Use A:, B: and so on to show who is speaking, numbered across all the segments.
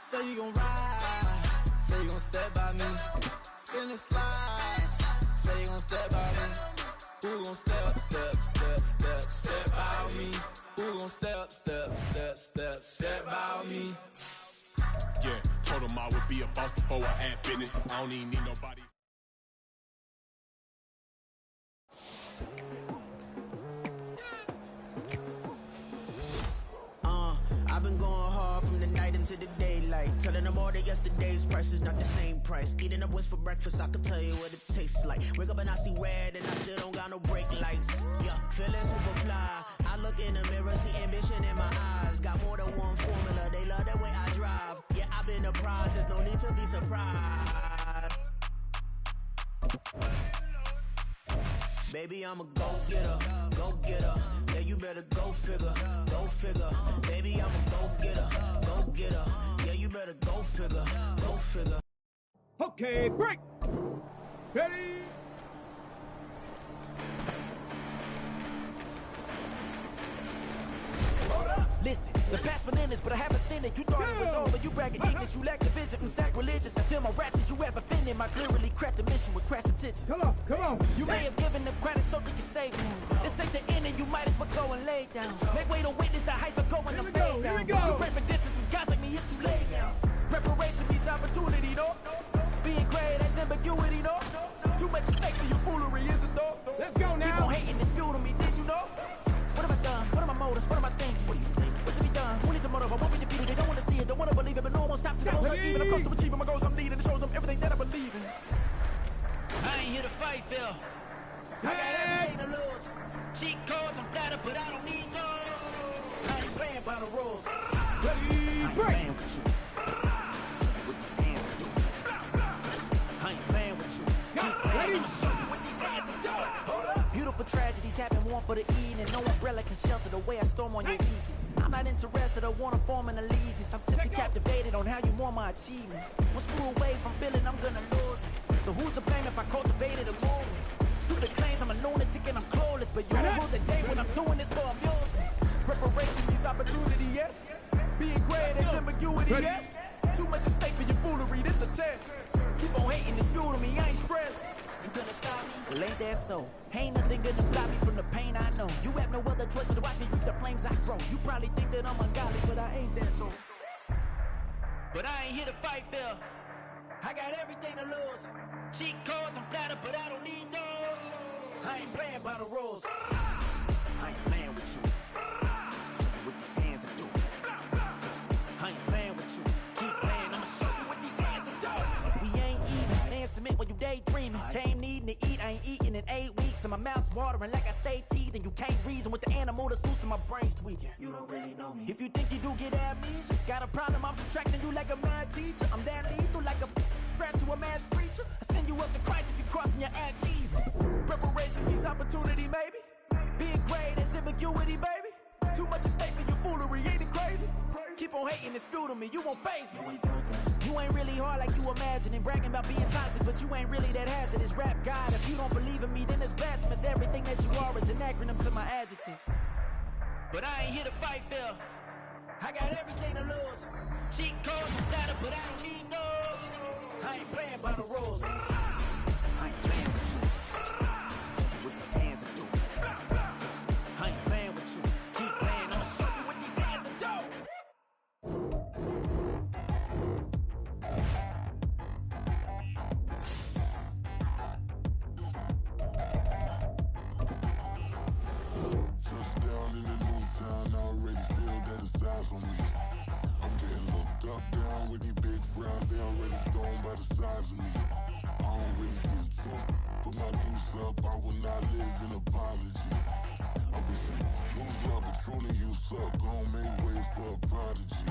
A: Say you gon' ride, say you gon' step by me. Spin and slide, say you gon' step by me. Who gon' step by me? Who gon' step by me?
B: Yeah, told him I would be a boss before I had business. I don't even need nobody.
C: I've been going hard from the night into the daylight. Telling them all that yesterday's price is not the same price. Eating up wings for breakfast, I can tell you what it tastes like. Wake up and I see red and I still don't got no brake lights. Yeah, feeling super fly. I look in the mirror, see ambition in my eyes. Got more than one formula, they love the way I drive. Yeah, I've been apprised, there's no need to be surprised. Baby, I'm a go-getter, go-getter. Yeah, you better go figure, go figure. Baby, I'm a go-getter, go-getter. Yeah, you better go figure, go figure.
D: Okay, break! Ready?
E: Listen, the past bananas, but I haven't seen it. You thought it was over, you bragging ignorance, you lack the vision from sacrilegious. I feel my raptors, you have offended my clearly cracked the mission with crass intentions.
D: Come on.
E: You may have given them credit so they can save me. This ain't the end and you might as well go and lay down. Make way to witness the heights are going to fade down. You pray for distance with guys like me, it's too late now. Preparation means opportunity, no? Being great, that's ambiguity, no? Too much at stake for your foolery, is it though?
D: Let's go now.
E: Keep on hating, it's fuel to me, did you know? What have I done? What are my motives? What am I thinking? What do you think? What's to be done? Who needs a motive? I won't be defeated. They don't want to see it, don't want to believe it, but no one won't stop till the most I even. I'm close to achieving my goals. I'm leading to show them everything that I believe in.
F: I ain't here to fight, Phil.
E: I got everything to lose.
F: Cheat codes, I'm flattered, but I don't need those.
E: I ain't playing by the rules.
D: Ready, break!
E: I ain't playing with you. Show you what these hands are doing. I ain't playing with you. Keep playing, I'ma show you what these hands are doing. Hold up. Beautiful tragedies happen, one for the eating, and no umbrella can shelter the way I storm on your vegans. I'm not interested or want to form an allegiance. I'm simply captivated on how you mourn my achievements. One screw away from feeling I'm gonna lose it. So who's to blame if I cultivated a movement? Stupid claims I'm a lunatic and I'm clueless, but you don't rule the day when I'm doing this for amusement. Preparation means opportunity, yes. Being great, there's ambiguity, yes. Too much at stake for your foolery, this a test. Keep on hating, it's fuel to me, I ain't stressed. You gonna stop me? Well, ain't that so? Ain't nothing gonna block me from the pain I know. You have no other choice but to watch me reap the flames I grow. You probably think that I'm ungodly, but I ain't that though.
F: But I ain't here to fight, Phil.
E: I got everything to lose.
F: Cheat codes, I'm flattered, but I don't need those.
E: I ain't playing by the rules. I ain't playing with you. Show you what these hands are doing. I ain't playing with you. Keep playing, I'ma show you what these hands are doing. We ain't even. Man, submit when you daydreaming. Came needing to eat, I ain't eating in 8 weeks. And my mouth's watering like I stay teething. You can't reason with the animal that's loose and my brain's tweaking. You don't really know me. If you think you do get amnesia, got a problem, I'm subtracting you like a mad teacher. I'm that lethal like a threat to a mass preacher. I send you up to Christ if you crossing your act evil. Preparation means opportunity, maybe. Being great is ambiguity, baby. Too much at stake for your foolery, ain't it crazy? Keep on hating, it's fuel to me, you won't faze me. You ain't really hard like you imagining, bragging about being toxic, but you ain't really that hazardous. Rap God, if you don't believe in me, then it's blasphemous. Everything that you are is an acronym to my adjectives.
F: But I ain't here to fight, Phil.
E: I got everything to lose.
F: Cheat codes, I'm flattered, but I don't need those.
E: I ain't playing by the rules. I ain't playing with you. Show you what these hands are doing. I ain't playing with you. Keep playing, I'ma show you what these hands are doing.
G: Touchdown in the new town, I already feel that it's eyes on me. I'm getting looked up, down with these big frowns, they already thrown by the size of me. I don't really get truth, put my deuce up, I will not live in apology. I wish you lose love, but truly you suck, gon' make way for a prodigy.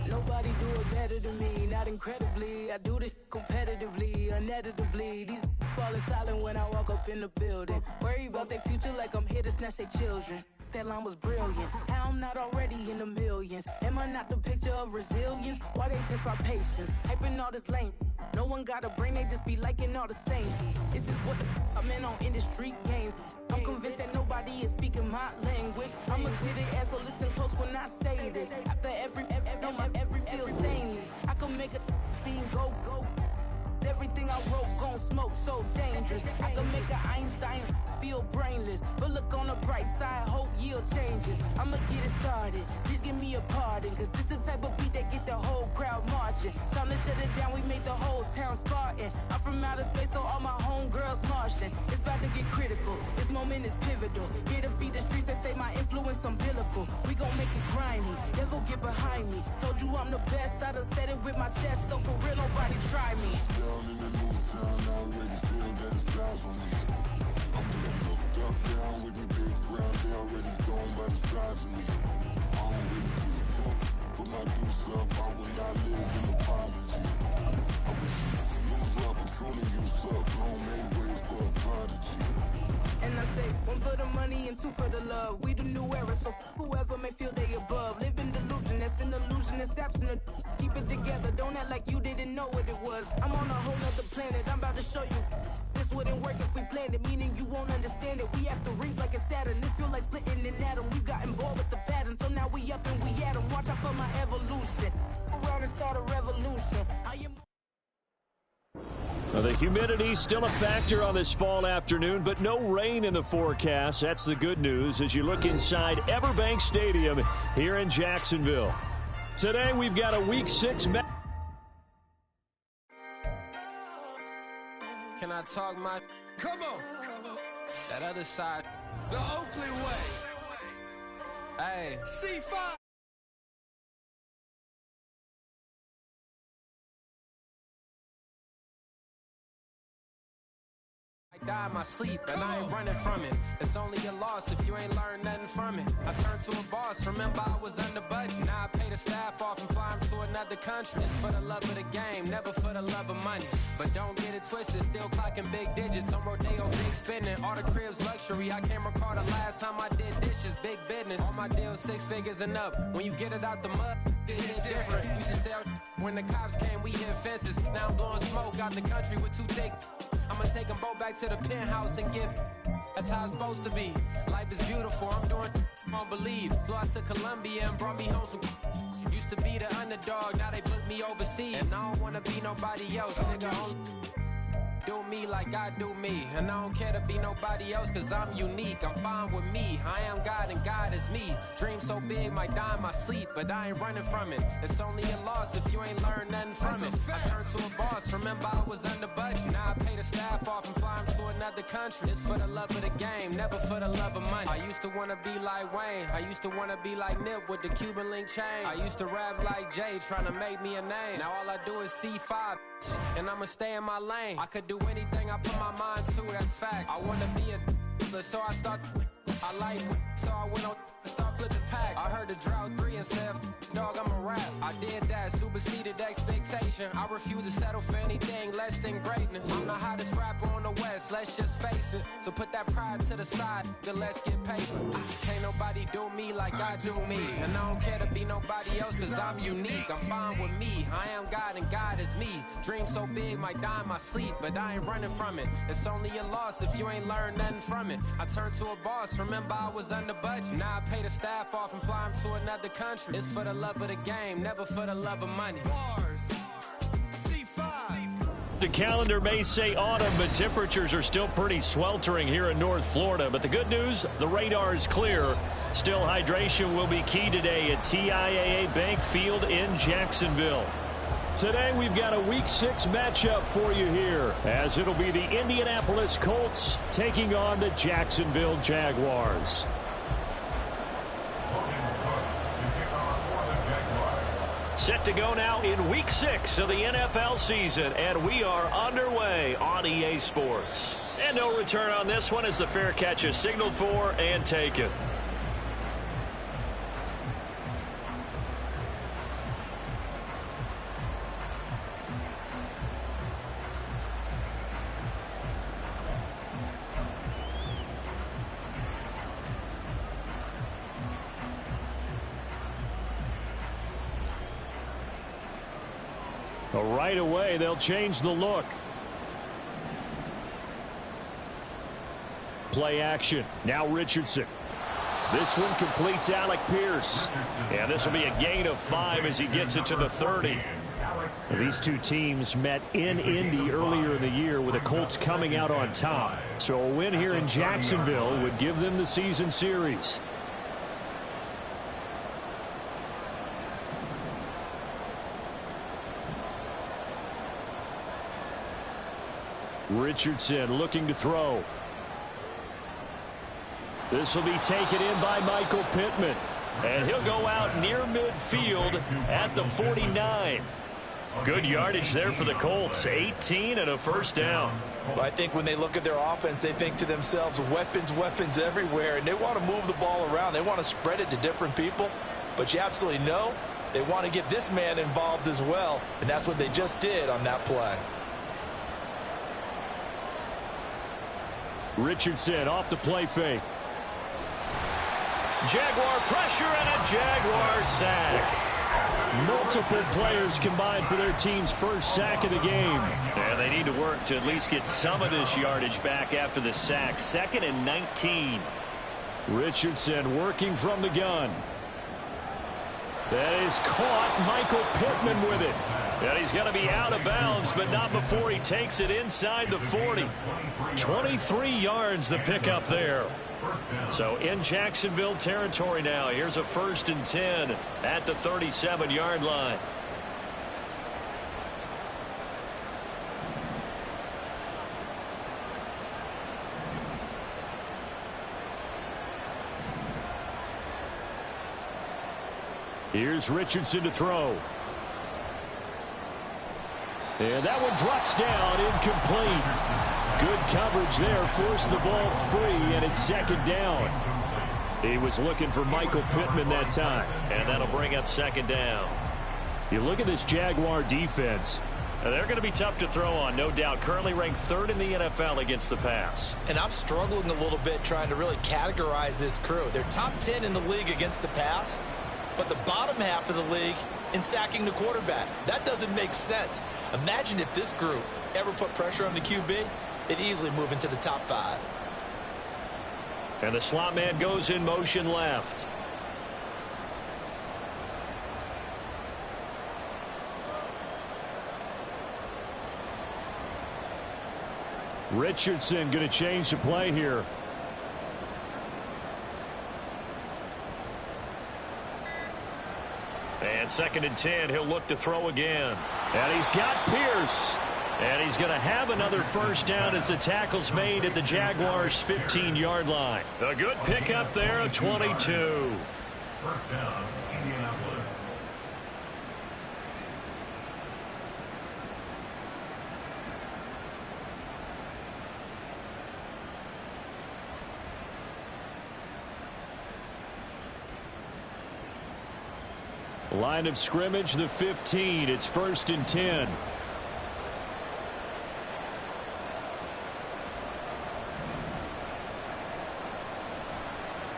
H: Nobody do it better than me, not incredibly. I do this competitively, uneditably. These falling silent when I walk up in the building. Worry about their future like I'm here to snatch their children. That line was brilliant. How I'm not already in the millions? Am I not the picture of resilience? Why they test my patience? Hyping all this lame. No one got a brain, they just be liking all the same. This is what I'm in on industry games. I'm convinced that nobody is speaking my language. I'ma get it, and so listen close when I say this. After every feel stainless, I can make a fiend go. Everything I wrote gon' smoke, so dangerous. I can make an Einstein feel brainless, but look on the bright side, hope yield changes. I'ma get it started, please give me a pardon, cause this the type of beat that get the whole crowd marching. Time to shut it down, we made the whole town Spartan. I'm from outer space, so all my homegirls Martian. It's about to get critical, this moment is pivotal. Here to feed the streets that say my influence umbilical. We gon' make it grimy, never get behind me. Told you I'm the best, I done said it with my chest, so for real nobody try me.
G: Down in the new town, I already feel that it's eyes on me. I'm getting looked up, down with these big frowns, they already gone by the size of me. I don't really give a fuck, put my deuce up, I will not live in apology. I wish you use my patrolling, you suck, don't make way for a prodigy.
H: And I say, one for the money and two for the love. We the new era, so whoever may feel they above. Live in delusion, that's an illusion, it's absent. Keep it together, don't act like you didn't know what it was. I'm on a whole nother planet, I'm about to show you. This wouldn't work if we planned it, meaning you won't understand it. We have to rings like a Saturn, this feel like splitting an atom. We've gotten bored with the pattern, so now we up and we at 'em. Watch out for my evolution. Around and start a revolution. I am.
I: Well, the humidity still a factor on this fall afternoon, but no rain in the forecast. That's the good news as you look inside Everbank Stadium here in Jacksonville. Today we've got a Week 6 match.
J: Can I talk my...
E: Come on.
J: That other side.
E: The Oakley way.
J: Hey.
E: C5.
J: I die in my sleep, and I ain't running from it. It's only a loss if you ain't learned nothing from it. I turned to a boss, remember I was under budget. Now I pay the staff off and fly them to another country. It's for the love of the game, never for the love of money. But don't get it twisted, still clocking big digits. On Rodeo, big spending, all the cribs luxury. I can't recall the last time I did dishes, big business. All my deals 6 figures and up. When you get it out the mud, it hit different. Used to sell when the cops came, we hit fences. Now I'm blowing smoke out the country with 2 thick. I'ma take them both back to the penthouse and give. That's how it's supposed to be. Life is beautiful, I'm doing I don't believe. Flew out to Colombia and brought me home some. Used to be the underdog, now they book me overseas. And I don't wanna be nobody else, nigga. Do me like I do me. And I don't care to be nobody else, cause I'm unique. I'm fine with me, I am God and God is me. Dream so big, might die in my sleep, but I ain't running from it. It's only a loss if you ain't learned nothing from it. I turned to a boss, remember I was under budget. Now I pay the staff off and fly them to another country. It's for the love of the game, never for the love of money. I used to wanna be like Wayne, I used to wanna be like Nip with the Cuban link chain. I used to rap like Jay, trying to make me a name. Now all I do is C5, and I'ma stay in my lane. I could do anything I put my mind to, that's facts. I wanna be a so I start. I like so I went on and start flipping packs. I heard the drought 3 and said, dog, I'm a rap. I did that, superseded expectation. I refuse to settle for anything less than greatness. I'm the hottest rapper on the West, let's just face it. So put that pride to the side, then let's get paper. Can't nobody do me like I do me. And I don't care to be nobody else, cause I'm unique. I'm fine with me, I am God and God is me. Dream so big, might die in my sleep, but I ain't running from it. It's only a loss if you ain't learned nothing from it. I turned to a boss, remember I was under budget. Now I pay the staff off and fly them to another country. It's for the love of the game, never for the love of money.
E: Bars. C5.
I: The calendar may say autumn, but temperatures are still pretty sweltering here in North Florida. But the good news, the radar is clear. Still, hydration will be key today at TIAA Bank Field in Jacksonville. Today, we've got a Week 6 matchup for you here, as it'll be the Indianapolis Colts taking on the Jacksonville Jaguars. Set to go now in Week 6 of the NFL season, and we are underway on EA Sports. And no return on this one as the fair catch is signaled for and taken. Right away, they'll change the look. play action. Now Richardson. This one completes Alec Pierce. And this will be a gain of 5 as he gets it to the 30. These two teams met in Indy earlier in the year with the Colts coming out on top. So a win here in Jacksonville would give them the season series. Richardson looking to throw. This will be taken in by Michael Pittman. And he'll go out near midfield at the 49. Good yardage there for the Colts. 18 and a first down.
K: Well, I think when they look at their offense, they think to themselves, weapons, weapons everywhere. And they want to move the ball around. They want to spread it to different people. But you absolutely know they want to get this man involved as well. And that's what they just did on that play.
I: Richardson off the play fake. Jaguar pressure and a Jaguar sack. Multiple players combined for their team's first sack of the game. And they need to work to at least get some of this yardage back after the sack. 2nd and 19. Richardson working from the gun. That is caught. Michael Pittman with it. And he's going to be out of bounds, but not before he takes it inside the 40. 23 yards the pickup there. So in Jacksonville territory now. Here's a 1st and 10 at the 37-yard line. Here's Richardson to throw. And that one drops down, incomplete. Good coverage there, forced the ball free, and it's 2nd down. He was looking for Michael Pittman that time. And that'll bring up 2nd down. You look at this Jaguar defense. They're going to be tough to throw on, no doubt. Currently ranked 3rd in the NFL against the pass.
K: And I'm struggling a little bit trying to really categorize this crew. They're top 10 in the league against the pass, but the bottom half of the league in sacking the quarterback. That doesn't make sense. Imagine if this group ever put pressure on the QB, they'd easily move into the top 5.
I: And the slot man goes in motion left. Richardson going to change the play here. And 2nd and 10, he'll look to throw again. And he's got Pierce. And he's going to have another first down as the tackle's made at the Jaguars' 15-yard line. A good pickup there, a 22.
L: First down, Indianapolis.
I: Line of scrimmage, the 15. It's 1st and 10.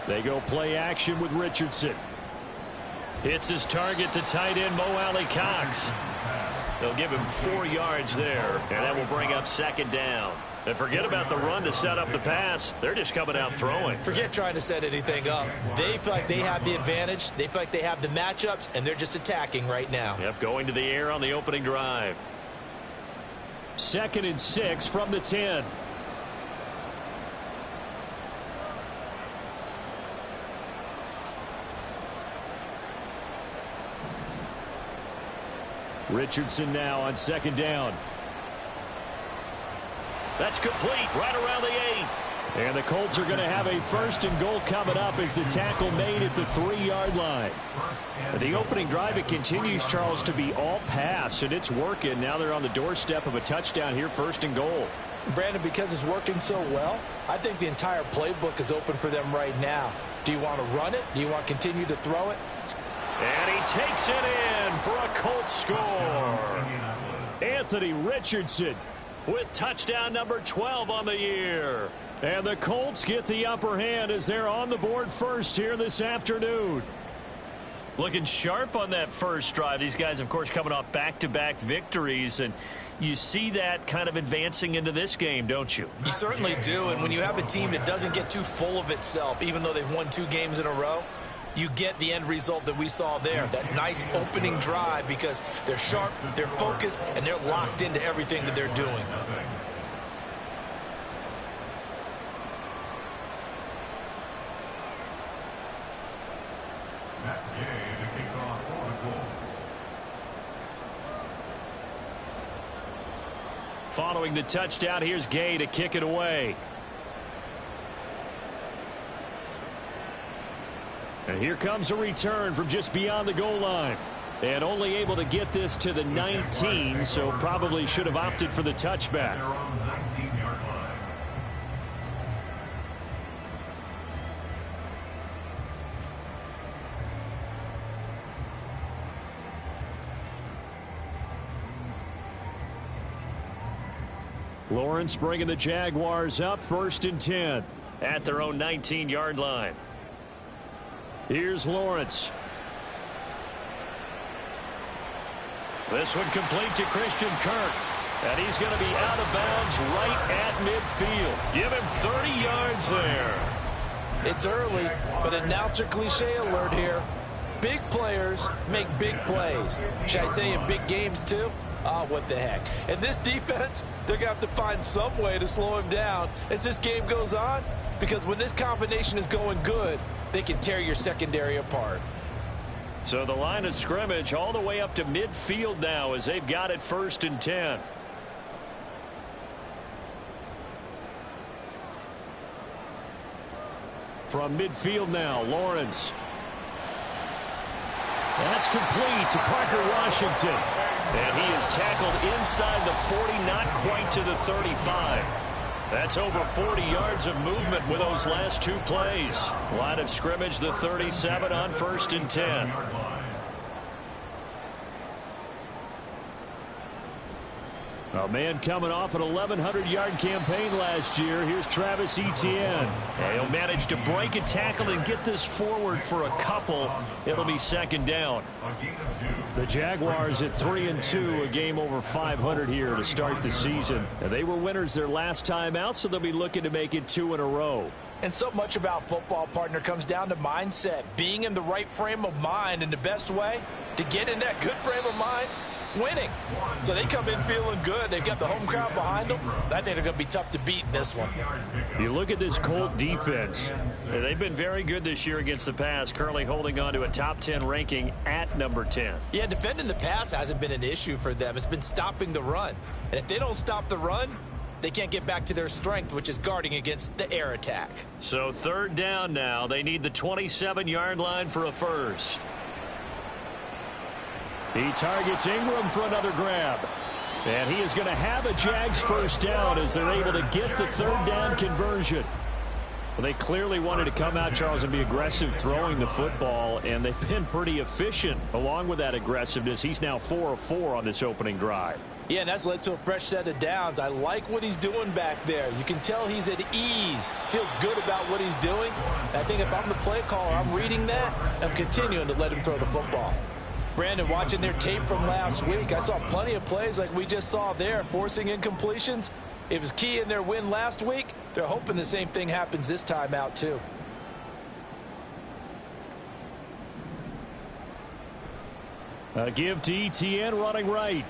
I: They go play action with Richardson. Hits his target, the tight end, Mo Alley Cox. They'll give him 4 yards there, and that will bring up 2nd down. And forget about the run to set up the pass. They're just coming out throwing.
K: Forget trying to set anything up. They feel like they have the advantage. They feel like they have the matchups, and they're just attacking right now.
I: Yep, going to the air on the opening drive. 2nd and 6 from the 10. Richardson now on 2nd down. That's complete right around the 8. And the Colts are going to have a 1st and goal coming up as the tackle made at the 3-yard line. The opening drive, it continues, Charles, to be all pass, and it's working. Now they're on the doorstep of a touchdown here, 1st and goal.
K: Brandon, because it's working so well, I think the entire playbook is open for them right now. Do you want to run it? Do you want to continue to throw it?
I: And he takes it in for a Colts score. Anthony Richardson with touchdown number 12 on the year. And the Colts get the upper hand as they're on the board first here this afternoon. Looking sharp on that first drive. These guys, of course, coming off back-to-back victories, and you see that kind of advancing into this game, don't you?
K: You certainly do, and when you have a team that doesn't get too full of itself, even though they've won 2 games in a row, you get the end result that we saw there, that nice opening drive, because they're sharp, they're focused, and they're locked into everything that they're doing.
I: Following the touchdown, here's Gay to kick it away. And here comes a return from just beyond the goal line. And only able to get this to the 19, so probably should have opted for the touchback. Lawrence bringing the Jaguars up, 1st and 10 at their own 19-yard line. Here's Lawrence. This one complete to Christian Kirk. And he's going to be out of bounds right at midfield. Give him 30 yards there.
K: It's early, but announcer cliche alert here. Big players make big plays. Should I say in big games too? What the heck. And this defense, they're going to have to find some way to slow him down as this game goes on, because when this combination is going good, they can tear your secondary apart.
I: So the line of scrimmage all the way up to midfield now as they've got it 1st and 10. From midfield now, Lawrence. That's complete to Parker Washington. And he is tackled inside the 40, not quite to the 35. That's over 40 yards of movement with those last 2 plays. Line of scrimmage, the 37 on 1st and 10. A man coming off an 1,100-yard campaign last year. Here's Travis Etienne. And he'll manage to break a tackle and get this forward for a couple. It'll be 2nd down. The Jaguars at 3-2, a game over 500 here to start the season. And they were winners their last time out, so they'll be looking to make it 2 in a row.
K: And so much about football, partner, comes down to mindset. Being in the right frame of mind, and the best way to get in that good frame of mind, winning. So they come in feeling good. They've got the home crowd behind them. I think they're going to be tough to beat in this one.
I: You look at this Colt defense. They've been very good this year against the pass, currently holding on to a top 10 ranking at number 10.
K: Yeah, defending the pass hasn't been an issue for them. It's been stopping the run. And if they don't stop the run, they can't get back to their strength, which is guarding against the air attack.
I: So 3rd down now. They need the 27-yard line for a first. He targets Ingram for another grab. And he is going to have a Jags 1st down as they're able to get the 3rd down conversion. Well, they clearly wanted to come out, Charles, and be aggressive throwing the football, and they've been pretty efficient along with that aggressiveness. He's now 4 of 4 on this opening drive.
K: Yeah, and that's led to a fresh set of downs. I like what he's doing back there. You can tell he's at ease, feels good about what he's doing. I think if I'm the play caller, I'm reading that, I'm continuing to let him throw the football. Brandon, watching their tape from last week, I saw plenty of plays like we just saw there, forcing incompletions. It was key in their win last week. They're hoping the same thing happens this time out, too.
I: A give to Etienne running right.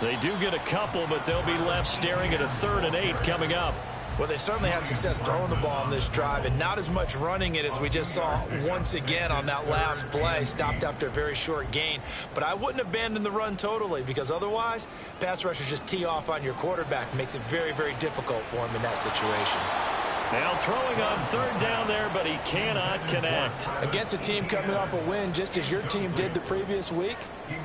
I: They do get a couple, but they'll be left staring at a 3rd and 8 coming up.
K: Well, they certainly had success throwing the ball on this drive, and not as much running it as we just saw once again on that last play. Stopped after a very short gain. But I wouldn't abandon the run totally, because otherwise, pass rushers just tee off on your quarterback. Makes it very, very difficult for him in that situation.
I: Now throwing on 3rd down there, but he cannot connect.
K: Against a team coming off a win, just as your team did the previous week,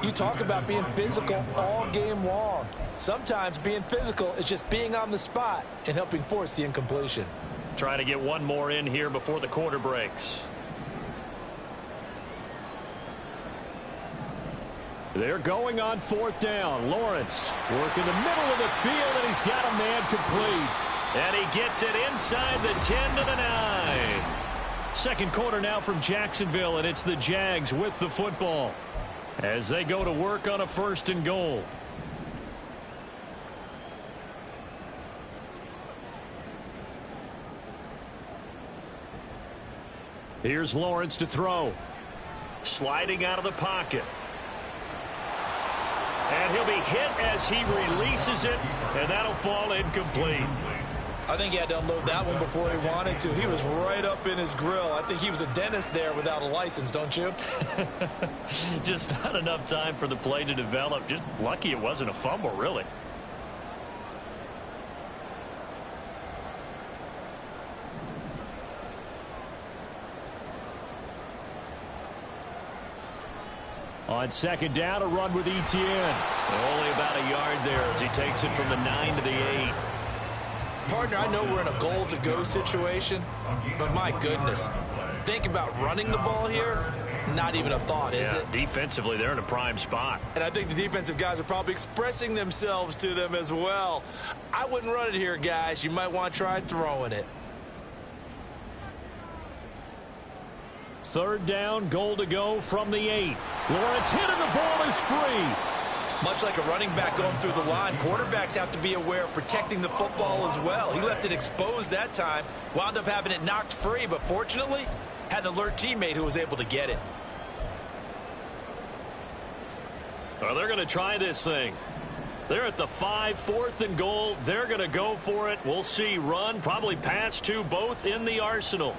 K: you talk about being physical all game long. Sometimes being physical is just being on the spot and helping force the incompletion.
I: Try to get one more in here before the quarter breaks. They're going on 4th down. Lawrence working the middle of the field, and he's got a man complete. And he gets it inside the 10 to the 9. Second quarter now from Jacksonville, and it's the Jags with the football as they go to work on a 1st and goal. Here's Lawrence to throw. Sliding out of the pocket. And he'll be hit as he releases it, and that'll fall incomplete.
K: I think he had to unload that one before he wanted to. He was right up in his grill. I think he was a dentist there without a license, don't you?
I: Just not enough time for the play to develop. Just lucky it wasn't a fumble, really. On second down, a run with Etienne. Only about a yard there as he takes it from the 9 to the 8.
K: Partner, I know we're in a goal-to-go situation, but my goodness, think about running the ball here. Not even a thought, is it?
I: Defensively, they're in a prime spot.
K: And I think the defensive guys are probably expressing themselves to them as well. I wouldn't run it here, guys. You might want to try throwing it.
I: Third down, goal to go from the 8. Lawrence hit and the ball is free.
K: Much like a running back going through the line, quarterbacks have to be aware of protecting the football as well. He left it exposed that time, wound up having it knocked free, but fortunately, had an alert teammate who was able to get it.
I: Well, they're going to try this thing. They're at the 5, 4th and goal. They're going to go for it. We'll see. Run, probably pass to both in the arsenal.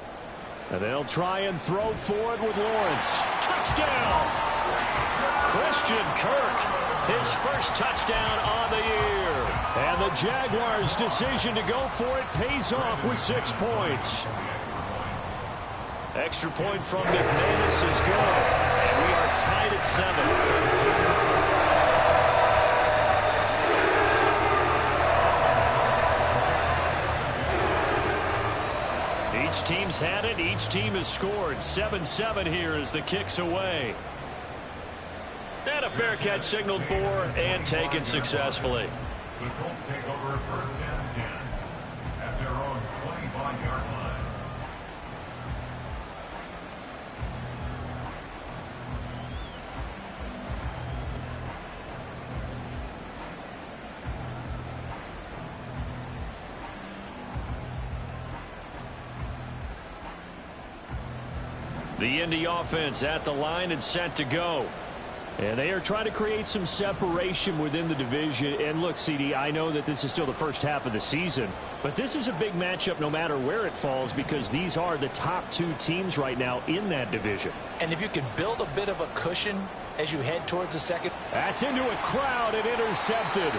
I: And they'll try and throw for it with Lawrence. Touchdown! Christian Kirk. His first touchdown on the year. And the Jaguars' decision to go for it pays off with 6 points. Extra point from McManus is good. And we are tied at 7. Each team's had it. Each team has scored. 7-7 here as the kick's away. And a fair catch signaled for and taken successfully.
L: The Colts take over 1st and 10 at their own 25-yard line.
I: The Indy offense at the line and set to go. And they are trying to create some separation within the division. And look, CD, I know that this is still the first half of the season, but this is a big matchup no matter where it falls because these are the top 2 teams right now in that division.
K: And if you can build a bit of a cushion as you head towards the second.
I: That's into a crowd and intercepted.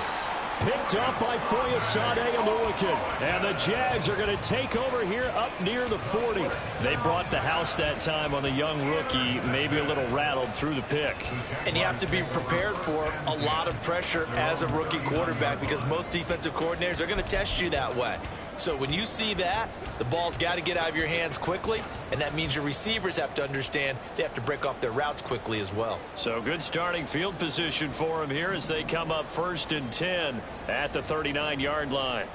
I: Picked up by Foyesade Aluakin. And the Jags are going to take over here up near the 40. They brought the house that time on the young rookie, maybe a little rattled through the pick.
K: And you have to be prepared for a lot of pressure as a rookie quarterback because most defensive coordinators are going to test you that way. So when you see that, the ball's got to get out of your hands quickly, and that means your receivers have to understand they have to break off their routes quickly as well.
I: So good starting field position for them here as they come up 1st and 10 at the 39-yard line.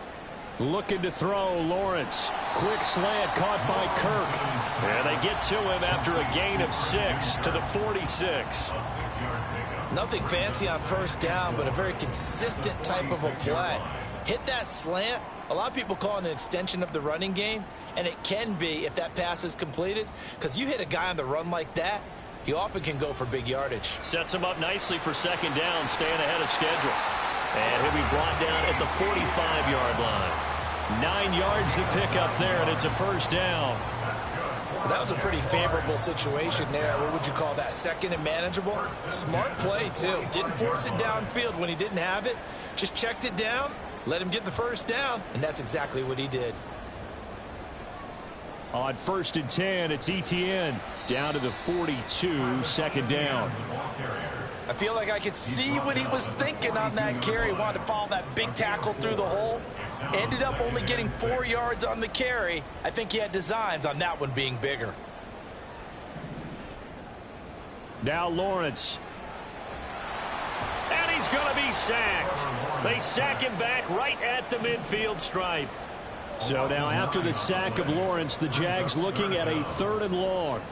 I: Looking to throw, Lawrence. Quick slant caught by Kirk. And they get to him after a gain of 6 to the 46.
K: Nothing fancy on 1st down, but a very consistent type of a play. Hit that slant. A lot of people call it an extension of the running game, and it can be if that pass is completed, because you hit a guy on the run like that, he often can go for big yardage. Sets him up nicely for 2nd down, staying ahead of schedule. And he'll be brought down at the 45-yard line. 9 yards to pick up there, and it's a 1st down. That was a pretty favorable situation there. What would you call that? 2nd and manageable? Smart play, too. Didn't force it downfield when he didn't have it. Just checked it down, let him get the 1st down, and that's exactly what he did.
I: On 1st and 10, it's Etienne down to the 42, 2nd down.
K: I feel like I could see what he was thinking on that carry. Wanted to follow that big tackle through the hole. Ended up only getting 4 yards on the carry. I think he had designs on that one being bigger.
I: Now Lawrence. And he's going to be sacked. They sack him back right at the midfield stripe. So now after the sack of Lawrence, the Jags looking at a 3rd and long.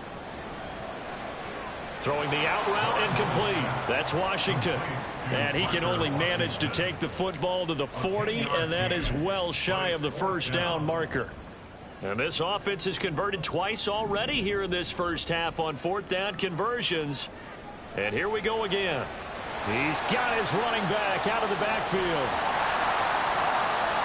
I: Throwing the out route incomplete. That's Washington. And he can only manage to take the football to the 40, and that is well shy of the first down marker. And this offense has converted twice already here in this first half on 4th down conversions. And here we go again. He's got his running back out of the backfield.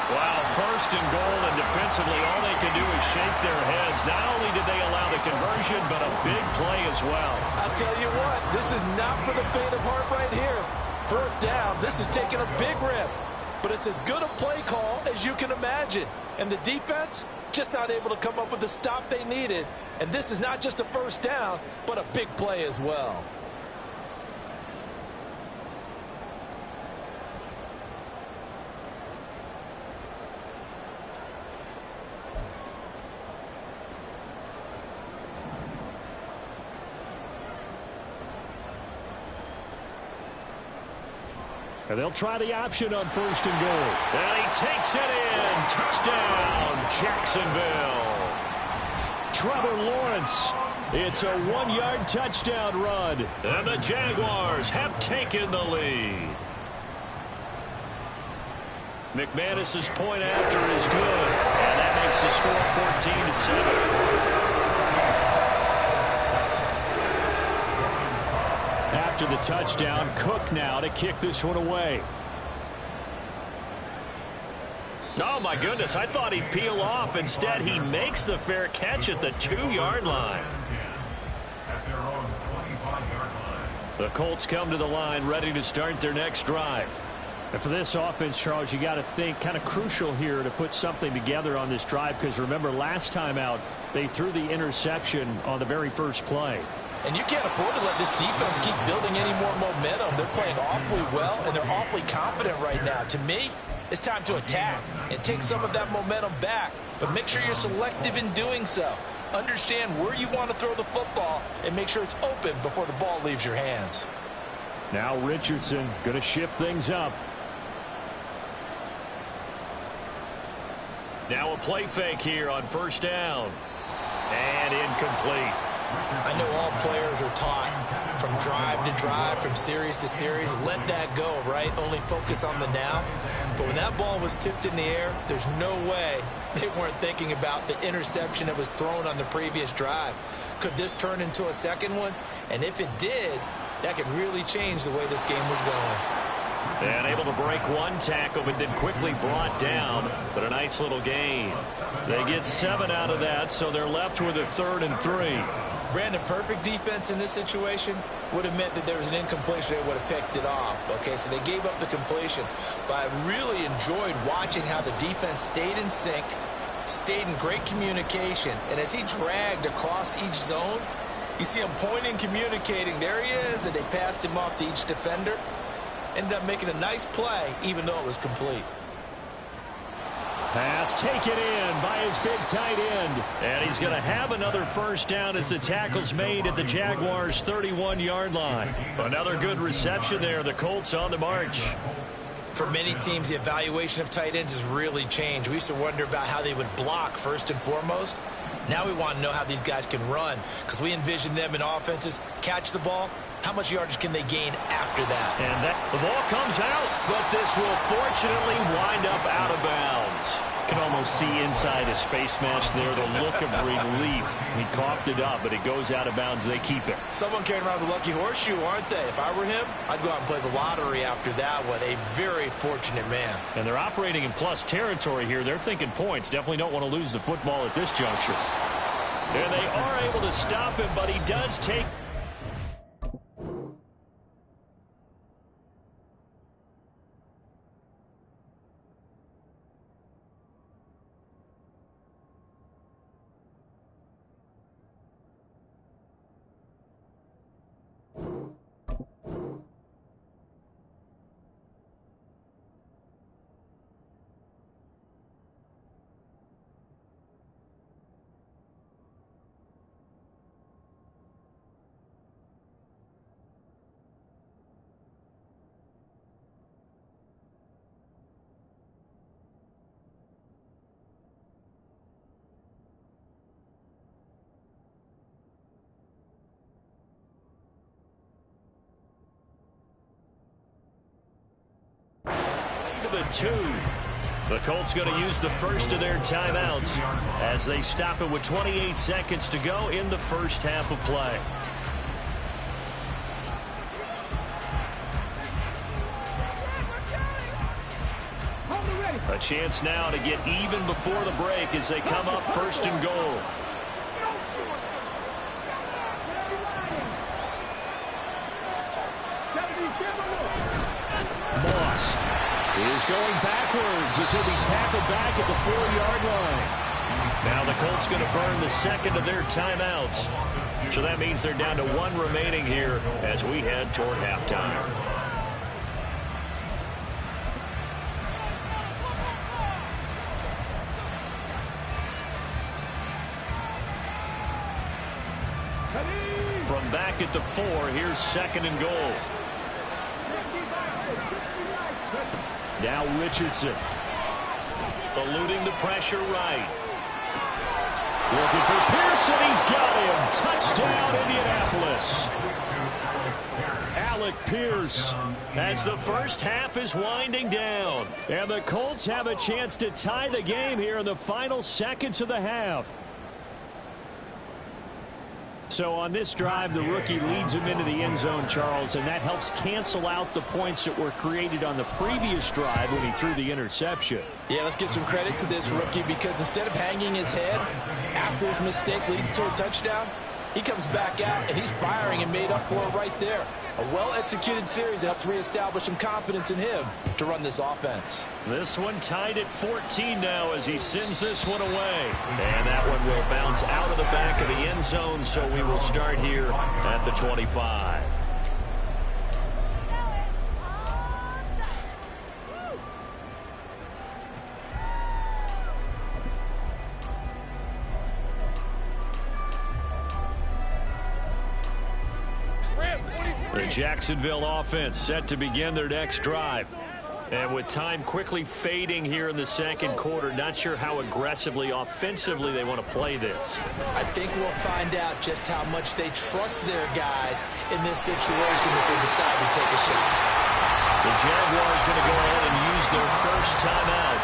I: Wow, 1st and goal, and defensively all they can do is shake their heads. Not only did they allow the conversion, but a big play as well.
K: I'll tell you what, this is not for the faint of heart right here. 4th down, this is taking a big risk. But it's as good a play call as you can imagine. And the defense, just not able to come up with the stop they needed. And this is not just a 1st down, but a big play as well.
I: And they'll try the option on 1st and goal. And he takes it in. Touchdown, Jacksonville. Trevor Lawrence. It's a 1-yard touchdown run. And the Jaguars have taken the lead. McManus's point after is good. And that makes the score 14-7. After the touchdown, Cook now to kick this one away. Oh, my goodness. I thought he'd peel off. Instead, he makes the fair catch at the 2-yard line. The Colts come to the line ready to start their next drive. And for this offense, Charles, you got to think kind of crucial here to put something together on this drive, because remember last time out they threw the interception on the very first play.
K: And you can't afford to let this defense keep building any more momentum. They're playing awfully well, and they're awfully confident right now. To me, it's time to attack and take some of that momentum back. But make sure you're selective in doing so. Understand where you want to throw the football and make sure it's open before the ball leaves your hands.
I: Now Richardson going to shift things up. Now a play fake here on 1st down. And incomplete.
K: I know all players are taught from drive to drive, from series to series, let that go, right? Only focus on the now. But when that ball was tipped in the air, there's no way they weren't thinking about the interception that was thrown on the previous drive. Could this turn into a second one? And if it did, that could really change the way this game was going.
I: And able to break one tackle, but then quickly brought down. But a nice little gain. They get 7 out of that, so they're left with a 3rd and 3.
K: Brandon, perfect defense in this situation would have meant that there was an incompletion. They would have picked it off. Okay, so they gave up the completion. But I really enjoyed watching how the defense stayed in sync, stayed in great communication. And as he dragged across each zone, you see him pointing, communicating. There he is, and they passed him off to each defender. Ended up making a nice play, even though it was complete.
I: Pass taken in by his big tight end. And he's going to have another 1st down as the tackle's made at the Jaguars' 31-yard line. Another good reception there. The Colts on the march.
K: For many teams, the evaluation of tight ends has really changed. We used to wonder about how they would block first and foremost. Now we want to know how these guys can run, because we envision them in offenses catch the ball. How much yardage can they gain after that?
I: And the ball comes out, but this will fortunately wind up out of bounds. You can almost see inside his face mask there the look of relief. He coughed it up, but it goes out of bounds. They keep it.
K: Someone carrying around the lucky horseshoe, aren't they? If I were him, I'd go out and play the lottery after that one. A very fortunate man.
I: And they're operating in plus territory here. They're thinking points. Definitely don't want to lose the football at this juncture. And they are able to stop him, but he does take... the 2. The Colts going to use the first of their timeouts as they stop it with 28 seconds to go in the first half of play. A chance now to get even before the break as they come up first and goal. Moss is going backwards as he'll be tackled back at the 4-yard line. Now the Colts going to burn the second of their timeouts. So that means they're down to 1 remaining here as we head toward halftime. From back at the 4, here's second and goal. Now Richardson. Eluding the pressure right. Looking for Pearson. He's got him. Touchdown, Indianapolis. Alec Pierce as the first half is winding down. And the Colts have a chance to tie the game here in the final seconds of the half. So on this drive, the rookie leads him into the end zone, Charles, and that helps cancel out the points that were created on the previous drive when he threw the interception.
K: Yeah, let's give some credit to this rookie because instead of hanging his head after his mistake leads to a touchdown, he comes back out and he's firing and made up for it right there. A well-executed series helps reestablish some confidence in him to run this offense.
I: This one tied at 14 now as he sends this one away. And that one will bounce out of the back of the end zone, so we will start here at the 25. The Jacksonville offense set to begin their next drive. And with time quickly fading here in the second quarter, not sure how aggressively, offensively they want to play this.
K: I think we'll find out just how much they trust their guys in this situation if they decide to take a shot.
I: The Jaguars going to go ahead and use their first timeout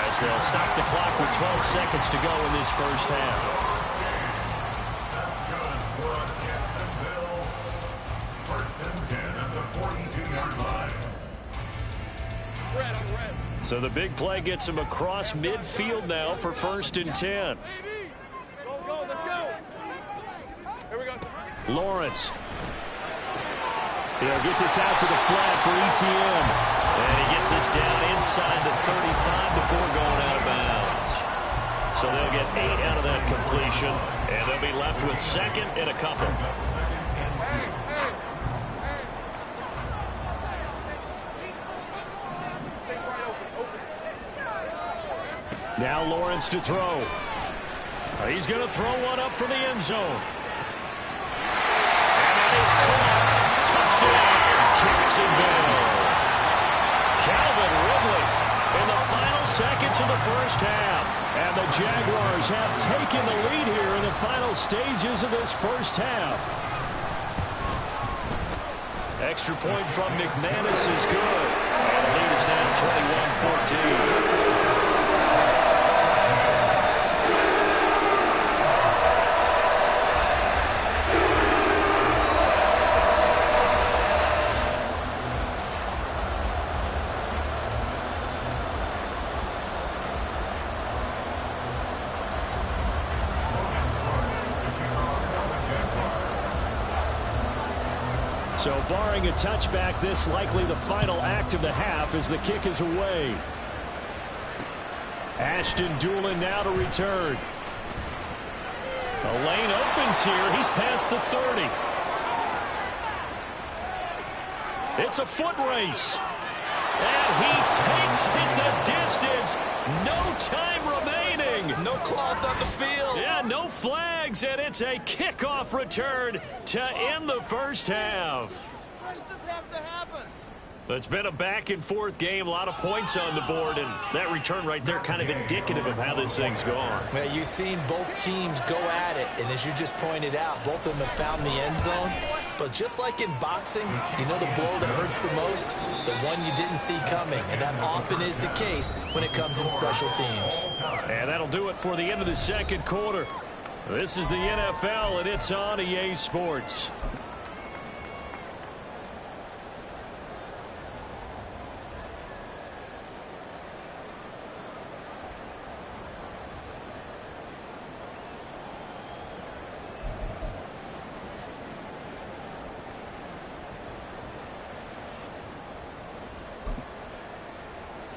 I: as they'll stop the clock with 12 seconds to go in this first half. So the big play gets him across midfield now for 1st and 10. Lawrence. He'll get this out to the flat for ETN. And he gets this down inside the 35 before going out of bounds. So they'll get 8 out of that completion. And they'll be left with second and a couple. Now Lawrence to throw. He's going to throw one up for the end zone. And that is caught. Touchdown, Jacksonville. Calvin Ridley in the final seconds of the first half. And the Jaguars have taken the lead here in the final stages of this first half. Extra point from McManus is good. And the lead is now 21-14. So barring a touchback, this likely the final act of the half as the kick is away. Ashton Doolin now to return. The lane opens here. He's past the 30. It's a foot race. And he takes it the distance. No time remaining.
K: No cloth on the field.
I: Yeah, no flags, and it's a kickoff return to end the first half.
M: Why does this have to happen?
I: It's been a back-and-forth game, a lot of points on the board, and that return right there kind of indicative of how this thing's gone.
K: Well, you've seen both teams go at it, and as you just pointed out, both of them have found the end zone. But just like in boxing, you know the blow that hurts the most? The one you didn't see coming. And that often is the case when it comes in special teams.
I: And that'll do it for the end of the second quarter. This is the NFL, and it's on EA Sports.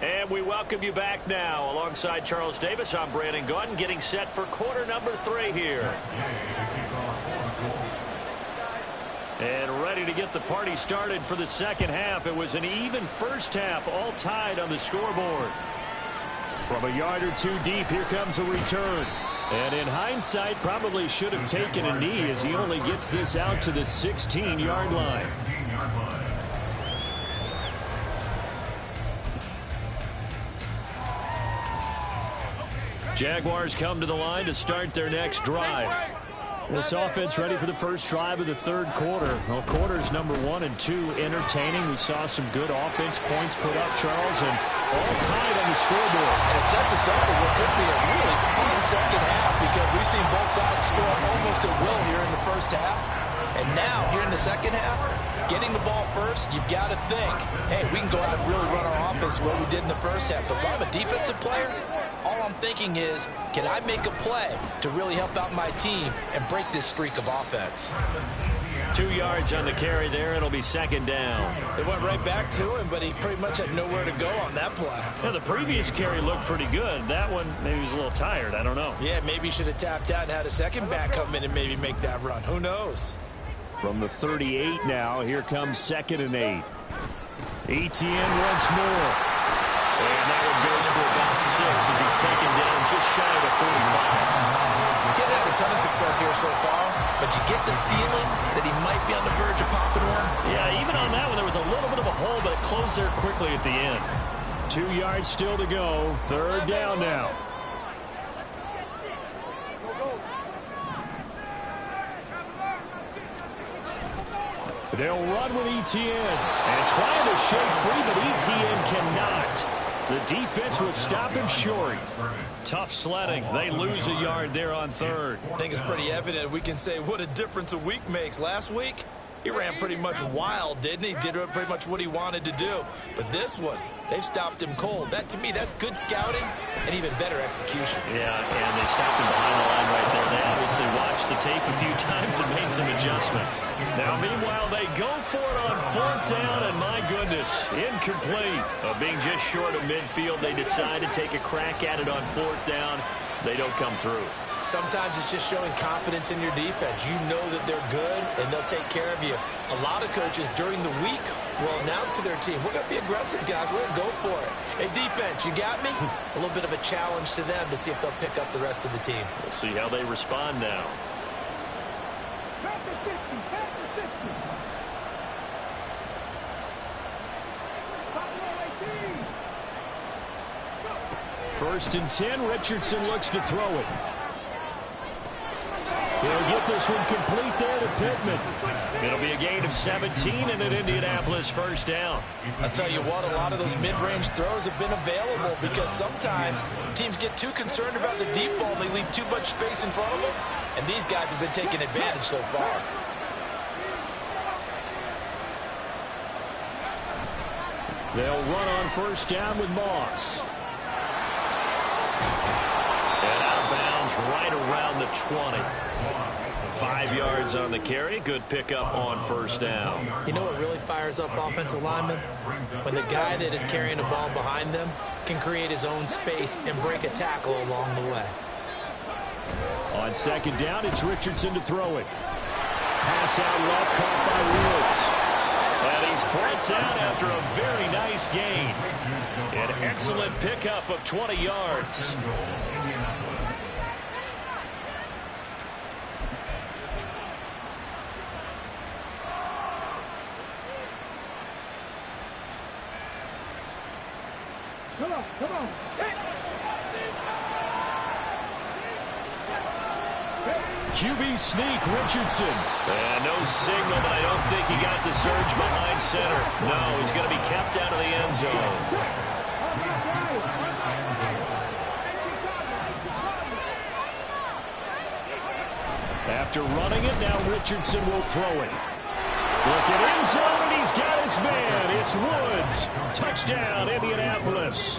I: And we welcome you back now. Alongside Charles Davis, I'm Brandon Gunn, getting set for quarter number 3 here. And ready to get the party started for the second half. It was an even first half, all tied on the scoreboard. From a yard or two deep, here comes a return. And in hindsight, probably should have taken a knee as he only gets this out to the 16-yard line. Jaguars come to the line to start their next drive. This offense ready for the first drive of the third quarter. Well, quarters number 1 and 2 entertaining. We saw some good offense points put up, Charles, and all tied on the scoreboard.
K: And it sets us up for what could be a really fun second half because we've seen both sides score almost at will here in the first half. And now, here in the second half, getting the ball first, you've got to think, hey, we can go out and really run our offense the way we did in the first half. But if I'm a defensive player, all I'm thinking is, can I make a play to really help out my team and break this streak of offense?
I: 2 yards on the carry there. It'll be second down.
K: They went right back to him, but he pretty much had nowhere to go on that play.
I: Yeah, the previous carry looked pretty good. That one, maybe he was a little tired. I don't know.
K: Yeah, maybe he should have tapped out and had a second back come in and maybe make that run. Who knows?
I: From the 38 now, here comes 2nd and 8. Etienne once more. And that one goes for about 6 as he's taken down just shy of the 45.
K: Getting had a ton of success here so far, but you get the feeling that he might be on the verge of popping one.
I: Yeah, even on that one, there was a little bit of a hole, but it closed there quickly at the end. 2 yards still to go. Third down now. They'll run with Etienne. And trying to shake free, but Etienne cannot. The defense will stop him short. Tough sledding. They lose a yard there on third.
K: I think it's pretty evident. We can say what a difference a week makes. Last week, he ran pretty much wild, didn't he? Did pretty much what he wanted to do. But this one, they've stopped him cold. That, to me, that's good scouting and even better execution.
I: Yeah, and they stopped him behind the line right there. They obviously watched the tape a few times and made some adjustments. Now, meanwhile, they go for it on 4th down, and my goodness, incomplete. Being just short of midfield, they decide to take a crack at it on 4th down. They don't come through.
K: Sometimes it's just showing confidence in your defense. You know that they're good, and they'll take care of you. A lot of coaches during the week will announce to their team, we're going to be aggressive, guys. We're going to go for it. Hey, defense, you got me? A little bit of a challenge to them to see if they'll pick up the rest of the team.
I: We'll see how they respond now. First and 10, Richardson looks to throw it. He'll get this one complete there to Pittman. It'll be a gain of 17 and an Indianapolis first down.
K: I'll tell you what, a lot of those mid-range throws have been available because sometimes teams get too concerned about the deep ball and they leave too much space in front of them, and these guys have been taking advantage so far.
I: They'll run on first down with Moss. And out of bounds right around the 20. 5 yards on the carry. Good pickup on first down.
K: You know what really fires up offensive linemen? When the guy that is carrying the ball behind them can create his own space and break a tackle along the way.
I: On second down, it's Richardson to throw it. Pass out left, caught by Woods. And he's brought down after a very nice gain. An excellent pickup of 20 yards.
D: Come on, come on. Hey.
I: QB sneak, Richardson. No signal, but I don't think he got the surge behind center. No, he's going to be kept out of the end zone. After running it, now Richardson will throw it. Look at end zone, and he's got his man. It's Woods. Touchdown, Indianapolis.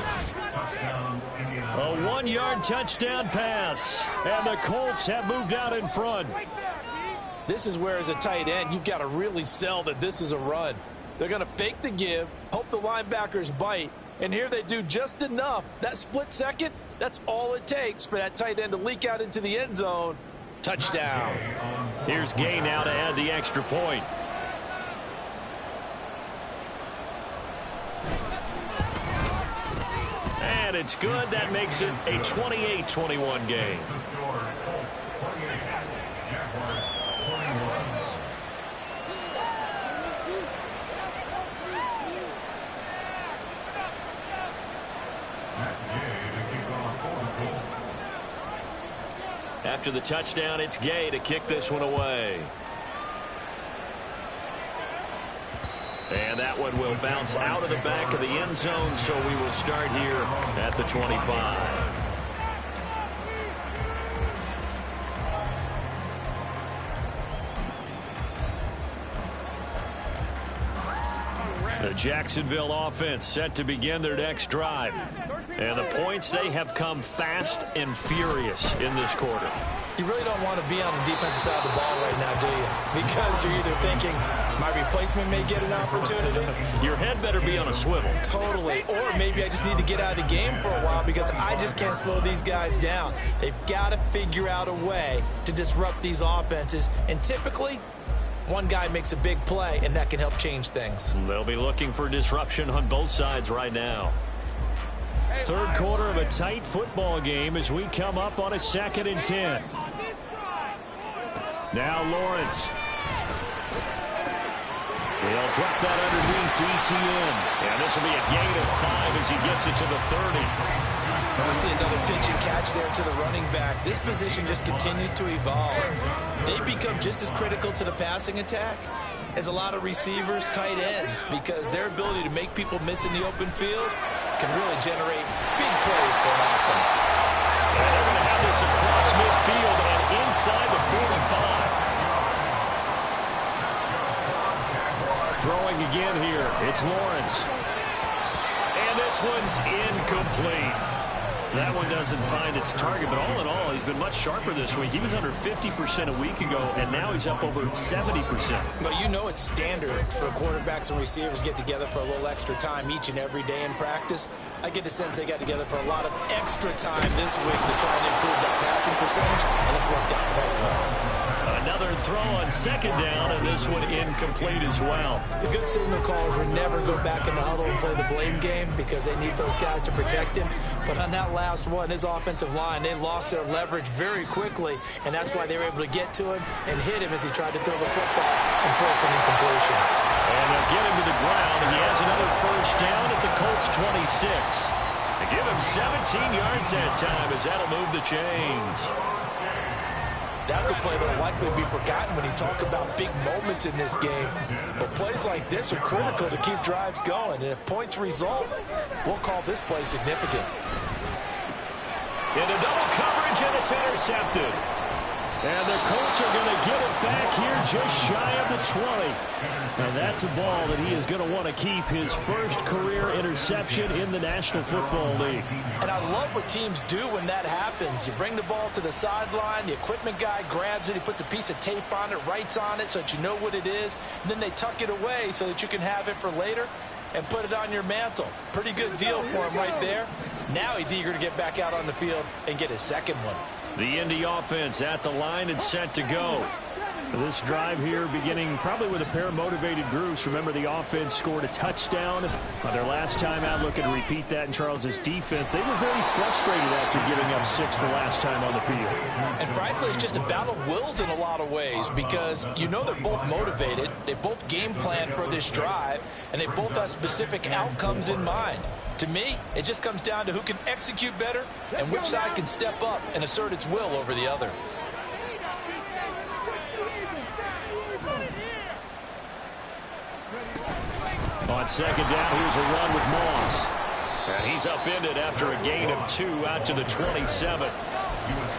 I: A 1-yard touchdown pass, and the Colts have moved out in front.
K: This is where, as a tight end, you've got to really sell that this is a run. They're going to fake the give, hope the linebackers bite, and here they do just enough. That split second, that's all it takes for that tight end to leak out into the end zone. Touchdown.
I: Here's Gay now to add the extra point. And it's good. That makes it a 28-21 game. After the touchdown, it's Gay to kick this one away. And that one will bounce out of the back of the end zone, so we will start here at the 25. The Jacksonville offense set to begin their next drive. And the points, they have come fast and furious in this quarter.
K: You really don't want to be on the defensive side of the ball right now, do you? Because you're either thinking, my replacement may get an opportunity.
I: Your head better be on a swivel.
K: Totally. Or maybe I just need to get out of the game for a while because I just can't slow these guys down. They've got to figure out a way to disrupt these offenses. And typically, one guy makes a big play, and that can help change things.
I: They'll be looking for disruption on both sides right now. Third quarter of a tight football game as we come up on a 2nd and 10. Now Lawrence. He'll drop that underneath DTN. And this will be a gain of 5 as he gets it to the 30.
K: We see another pitch and catch there to the running back. This position just continues to evolve. They become just as critical to the passing attack as a lot of receivers, tight ends, because their ability to make people miss in the open field can really generate big plays for an offense.
I: And they're going to have this across midfield and inside the 45. Throwing again here. It's Lawrence. And this one's incomplete. That one doesn't find its target, but all in all, he's been much sharper this week. He was under 50% a week ago, and now he's up over 70%.
K: But you know it's standard for quarterbacks and receivers get together for a little extra time each and every day in practice. I get the sense they got together for a lot of extra time this week to try and improve that passing percentage, and it's worked out quite well.
I: Another throw on 2nd down, and this one incomplete as well.
K: The good signal callers would never go back in the huddle and play the blame game because they need those guys to protect him. But on that last one, his offensive line, they lost their leverage very quickly, and that's why they were able to get to him and hit him as he tried to throw the football and force an incompletion.
I: And they'll get him to the ground, and he has another 1st down at the Colts 26. They give him 17 yards that time as that'll move the chains.
K: That's a play that will likely be forgotten when you talk about big moments in this game. But plays like this are critical to keep drives going. And if points result, we'll call this play significant.
I: Into double coverage, and it's intercepted. And the Colts are going to get it back here just shy of the 20. Now that's a ball that he is going to want to keep, his first career interception in the National Football League.
K: And I love what teams do when that happens. You bring the ball to the sideline, the equipment guy grabs it, he puts a piece of tape on it, writes on it so that you know what it is, and then they tuck it away so that you can have it for later and put it on your mantle. Pretty good deal for him right there. Now he's eager to get back out on the field and get his 2nd one.
I: The Indy offense at the line and set to go. This drive here beginning probably with a pair of motivated groups. Remember, the offense scored a touchdown on their last time out. Looking to repeat that in Charles's defense. They were very frustrated after giving up 6 the last time on the field.
K: And frankly, it's just a battle of wills in a lot of ways because you know they're both motivated. They both game plan for this drive, and they both have specific outcomes in mind. To me, it just comes down to who can execute better and which side can step up and assert its will over the other.
I: On second down, here's a run with Moss. And he's upended after a gain of 2 out to the 27.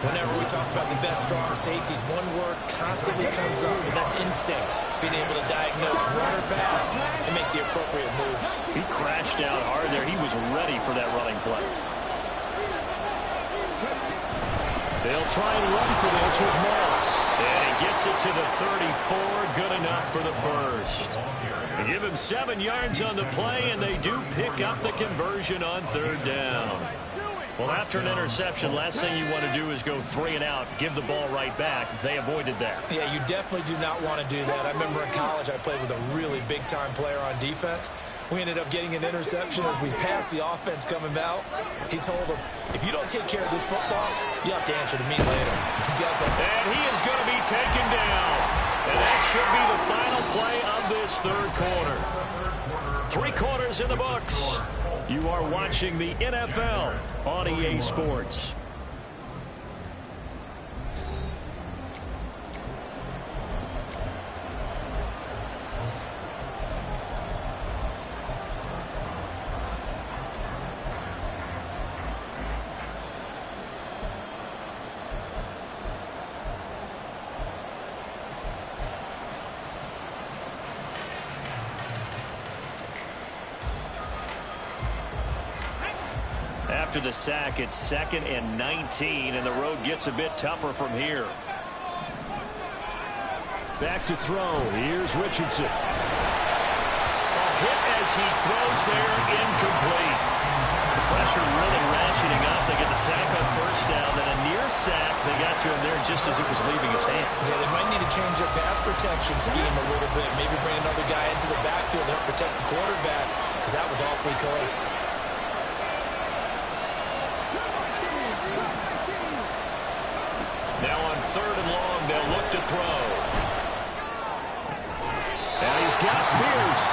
K: Whenever we talk about the best strong safeties, one word constantly comes up, and that's instincts. Being able to diagnose run or pass and make the appropriate moves.
I: He crashed out hard there. He was ready for that running play. They'll try and run for this with Moss. And he gets it to the 34. Good enough for the first. They give him 7 yards on the play, and they do pick up the conversion on third down. Well, after an interception, last thing you want to do is go 3 and out, give the ball right back. They avoided that.
K: Yeah, you definitely do not want to do that. I remember in college I played with a really big-time player on defense. We ended up getting an interception as we passed the offense coming out. He told him, if you don't take care of this football, you have to answer to me later.
I: And he is going to be taken down. And that should be the final play of this third quarter. 3 quarters in the books. You are watching the NFL on EA Sports. After the sack, it's 2nd and 19, and the road gets a bit tougher from here. Back to throw. Here's Richardson. A hit as he throws there, incomplete. The pressure really ratcheting up. They get the sack on first down, then a near sack. They got to him there just as it was leaving his hand.
K: Yeah, they might need to change their pass protection scheme a little bit. Maybe bring another guy into the backfield to help protect the quarterback, because that was awfully close.
I: Now on 3rd and long, they'll look to throw. And he's got Pierce.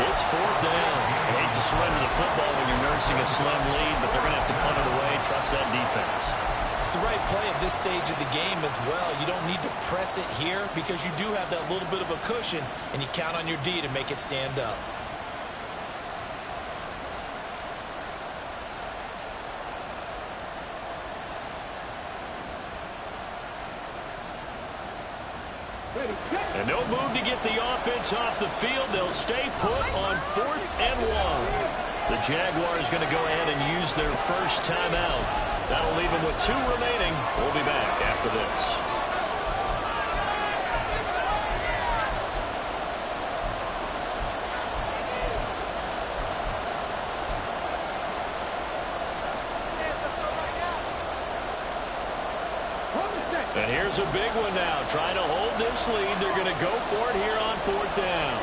I: It's 4th down. I hate to surrender the football when you're nursing a slim lead, but they're going to have to punt it away. Trust that defense.
K: It's the right play at this stage of the game as well. You don't need to press it here because you do have that little bit of a cushion, and you count on your D to make it stand up.
I: And no move to get the offense off the field. They'll stay put on 4th and 1. The Jaguars going to go ahead and use their first timeout. That'll leave them with 2 remaining. We'll be back after this. And here's a big one now. Trying to hold this lead. They're going to go for it here on 4th down.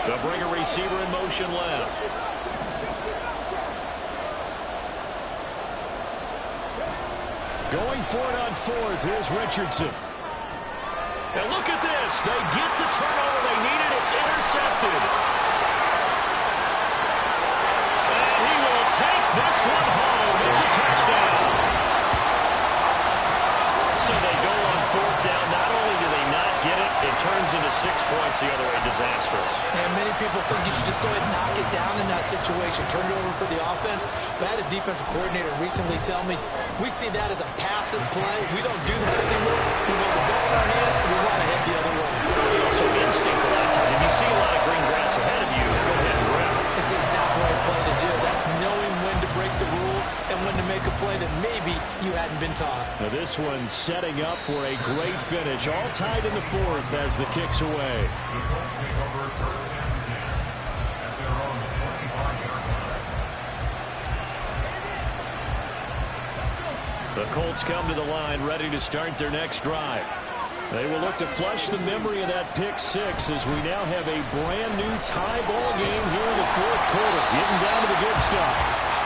I: They'll bring a receiver in motion left. Going for it on 4th. Here's Richardson. And look at this. They get the turnover they needed. It's intercepted. Take this one home. It's a touchdown. So they go on 4th down. Not only do they not get it, it turns into 6 points the other way. Disastrous.
K: And many people think you should just go ahead and knock it down in that situation. Turn it over for the offense. But I had a defensive coordinator recently tell me, we see that as a passive play. We don't do that anymore. We hold the ball in our hands and we run ahead the other way.
I: Also instinct a lot of times. If you see a lot of green grass ahead of you, go ahead and grab it.
K: It's the exact right play to do. That's knowing when to break the rules and when to make a play that maybe you hadn't been taught.
I: Now this one setting up for a great finish. All tied in the 4th as the kick's away. The Colts come to the line ready to start their next drive. They will look to flush the memory of that pick 6 as we now have a brand new tie ball game here in the 4th quarter. Getting down to the good stuff.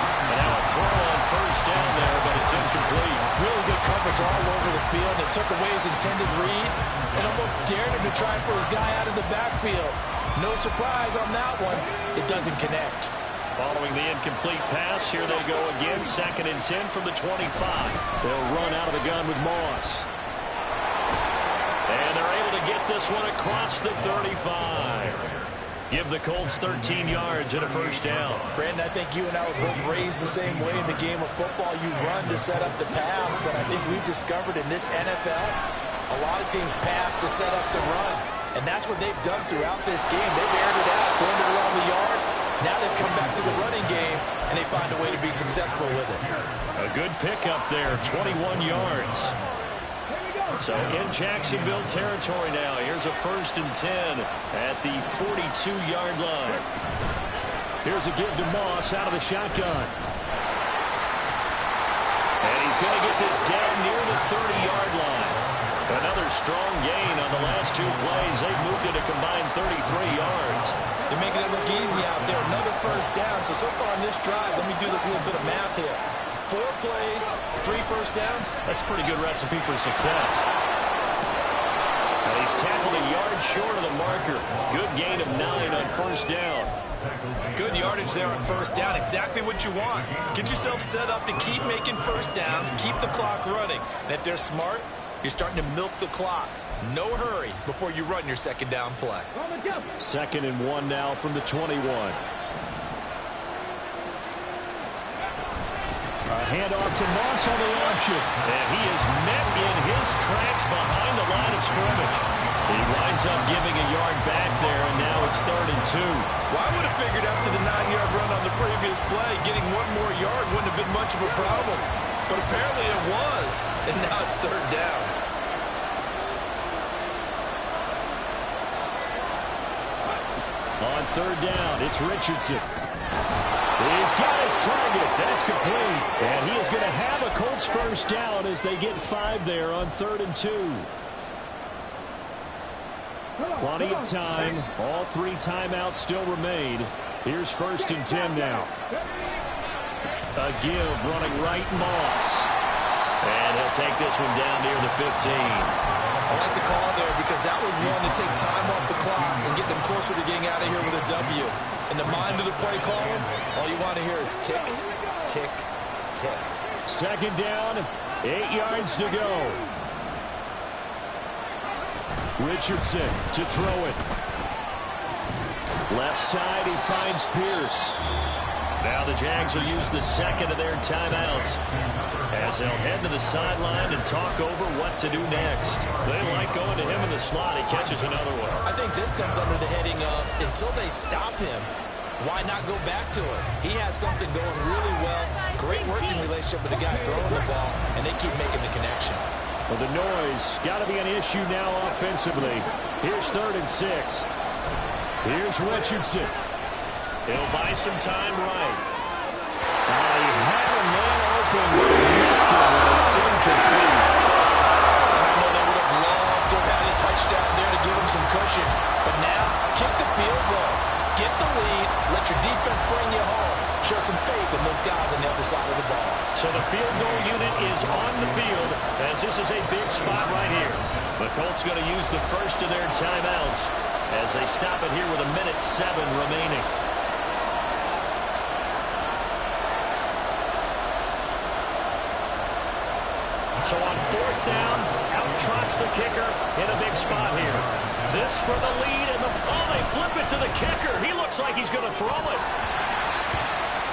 I: And now a throw on first down there, but it's incomplete.
K: Really good coverage all over the field. It took away his intended read and almost dared him to try for his guy out of the backfield. No surprise on that one. It doesn't connect.
I: Following the incomplete pass, here they go again. 2nd and 10 from the 25. They'll run out of the gun with Moss. And they're able to get this one across the 35. Give the Colts 13 yards and a first down.
K: Brandon, I think you and I were both raised the same way in the game of football. You run to set up the pass, but I think we've discovered in this NFL, a lot of teams pass to set up the run. And that's what they've done throughout this game. They've aired it out, thrown it around the yard. Now they've come back to the running game, and they find a way to be successful with it.
I: A good pickup there, 21 yards. So in Jacksonville territory now. Here's a 1st and 10 at the 42-yard line. Here's a give to Moss out of the shotgun. And he's going to get this down near the 30-yard line. Another strong gain on the last 2 plays. They've moved it a combined 33 yards.
K: They're making it look easy out there. Another first down. So far on this drive, let me do this little bit of math here. 4 plays, 3 first downs.
I: That's a pretty good recipe for success. And he's tackled a yard short of the marker. Good gain of 9 on first down.
K: Good yardage there on first down. Exactly what you want. Get yourself set up to keep making first downs, keep the clock running. And if they're smart, you're starting to milk the clock. No hurry before you run your second down play.
I: 2nd and 1 now from the 21. A handoff to Moss on the option. And he is met in his tracks behind the line of scrimmage. He winds up giving a yard back there, and now it's 3rd and 2.
K: Well, I would have figured after the 9-yard run on the previous play, getting 1 more yard wouldn't have been much of a problem. But apparently it was, and now it's 3rd down.
I: On 3rd down, it's Richardson. He's got his target, and it's complete. And he is going to have a Colts first down as they get 5 there on 3rd and 2. Plenty of time. All 3 timeouts still remain. Here's 1st and 10 now. A give running right, Moss. And he'll take this one down near the 15.
K: I like the call there because that was one to take time off the clock and get them closer to getting out of here with a W. In the mind of the play caller, all you want to hear is tick, tick, tick.
I: 2nd down, 8 yards to go. Richardson to throw it. Left side, he finds Pierce. Now the Jags will use the 2nd of their timeouts as they'll head to the sideline and talk over what to do next. They like going to him in the slot. He catches another one.
K: I think this comes under the heading of until they stop him, why not go back to it? He has something going really well. Great working relationship with the guy throwing the ball, and they keep making the connection.
I: Well, the noise got to be an issue now offensively. Here's 3rd and 6. Here's Richardson. He'll buy some time right. He had a man open, but he missed it, and it's incomplete.
K: I know they would have loved to have had a touchdown there to give him some cushion. But now, kick the field goal. Get the lead. Let your defense bring you home. Show some faith in those guys on the other side of the ball. So the field goal unit is on the field as this is a big spot right here. The Colts going to use the first of their timeouts as they stop it here with 1:07 remaining. So on 4th down, out trots the kicker in a big spot here. This for the lead, and they flip it to the kicker. He looks like he's going to throw it.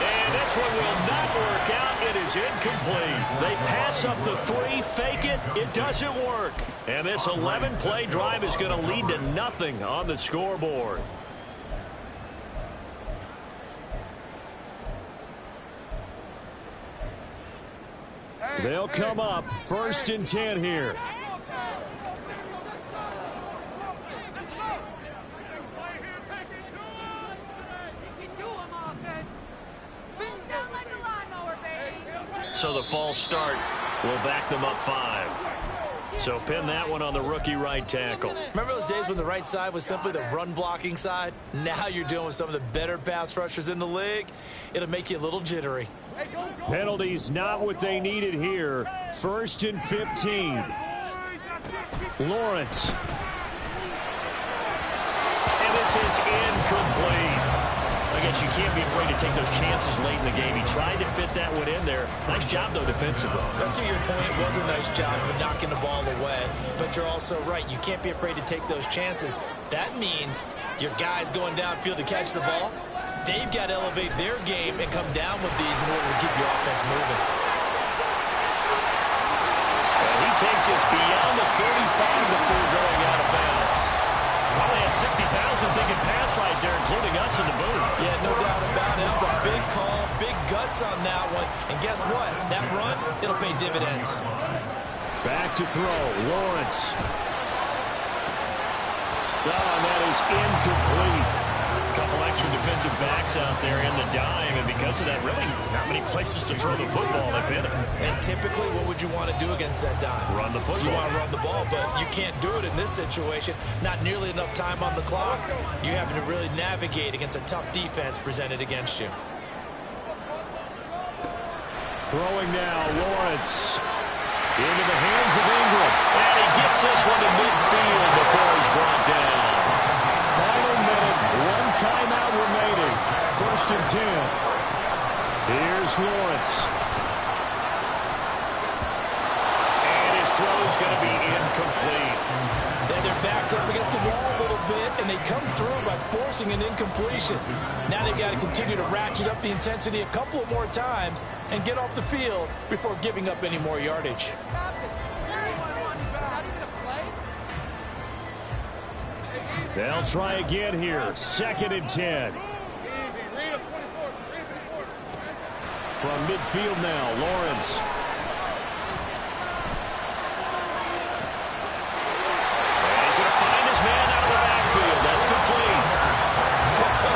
K: And this one will not work out. It is incomplete. They pass up the 3, fake it. It doesn't work. And this 11-play drive is going to lead to nothing on the scoreboard. They'll come up 1st and 10 here. So the false start will back them up 5. So pin that one on the rookie right tackle. Remember those days when the right side was simply the run blocking side? Now you're dealing with some of the better pass rushers in the league. It'll make you a little jittery.
I: Penalties not what they needed here. 1st and 15. Lawrence. And this is incomplete. I guess you can't be afraid to take those chances late in the game. He tried to fit that one in there. Nice job, though, defensively.
K: But to your point, it was a nice job of knocking the ball away. But you're also right. You can't be afraid to take those chances. That means your guys going downfield to catch the ball, they've got to elevate their game and come down with these in order to keep your offense moving.
I: And he takes us beyond the 35 before going out of bounds. Probably had 60,000 thinking pass right there, including us in the booth.
K: Yeah, no doubt about it. That was a big call, big guts on that one. And guess what? That run, it'll pay dividends.
I: Back to throw, Lawrence. Oh, and that is incomplete. A couple extra defensive backs out there in the dime, and because of that, really not many places to throw the football, if any.
K: And typically, what would you want to do against that dime?
I: Run the football.
K: You want to run the ball, but you can't do it in this situation. Not nearly enough time on the clock. You're having to really navigate against a tough defense presented against you.
I: Throwing now, Lawrence. Into the hands of Ingram. And he gets this one to midfield before he's brought down. Final minute, one timeout remaining. 1st and 10. Here's Lawrence. And his throw is going to be incomplete.
K: And their backs up against the wall a little bit, and they come through by forcing an incompletion. Now they've got to continue to ratchet up the intensity a couple of more times and get off the field before giving up any more yardage.
I: They'll try again here. 2nd and 10. From midfield now, Lawrence. And he's going to find his man out of the backfield. That's complete.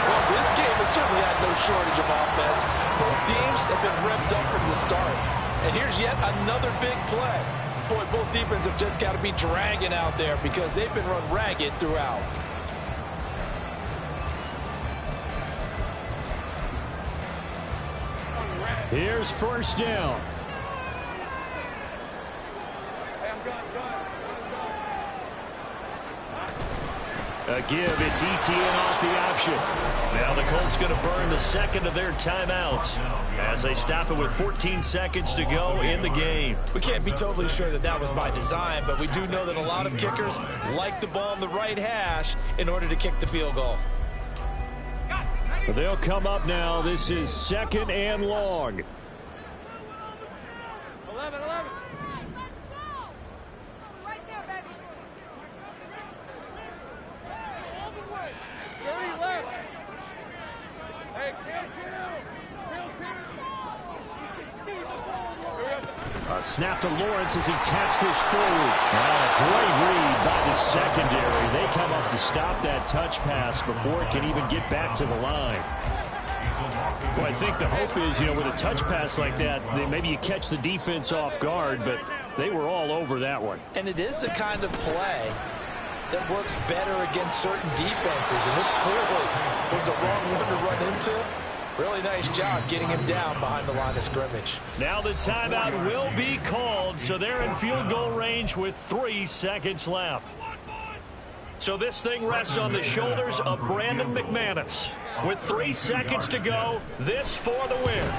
K: Well, this game has certainly had no shortage of offense. Both teams have been revved up from the start. And here's yet another big play. Boy, both defenses have just got to be dragging out there because they've been run ragged throughout.
I: Here's 1st down. A give, it's ETN off the option. Now the Colts going to burn the 2nd of their timeouts as they stop it with 14 seconds to go in the game.
K: We can't be totally sure that that was by design, but we do know that a lot of kickers like the ball in the right hash in order to kick the field goal.
I: They'll come up now. This is 2nd and long.
M: 11. Right there, baby. All the way. 30 left. Hey,
I: A snap to Lawrence as he taps this forward. A great read by the secondary. They come up to stop that touch pass before it can even get back to the line. Well, I think the hope is, with a touch pass like that, maybe you catch the defense off guard, but they were all over that one.
K: And it is the kind of play that works better against certain defenses, and this clearly was the wrong one to run into. Really nice job getting him down behind the line of scrimmage.
I: Now the timeout will be called, so they're in field goal range with 3 seconds left. So this thing rests on the shoulders of Brandon McManus. With 3 seconds to go, this for the win.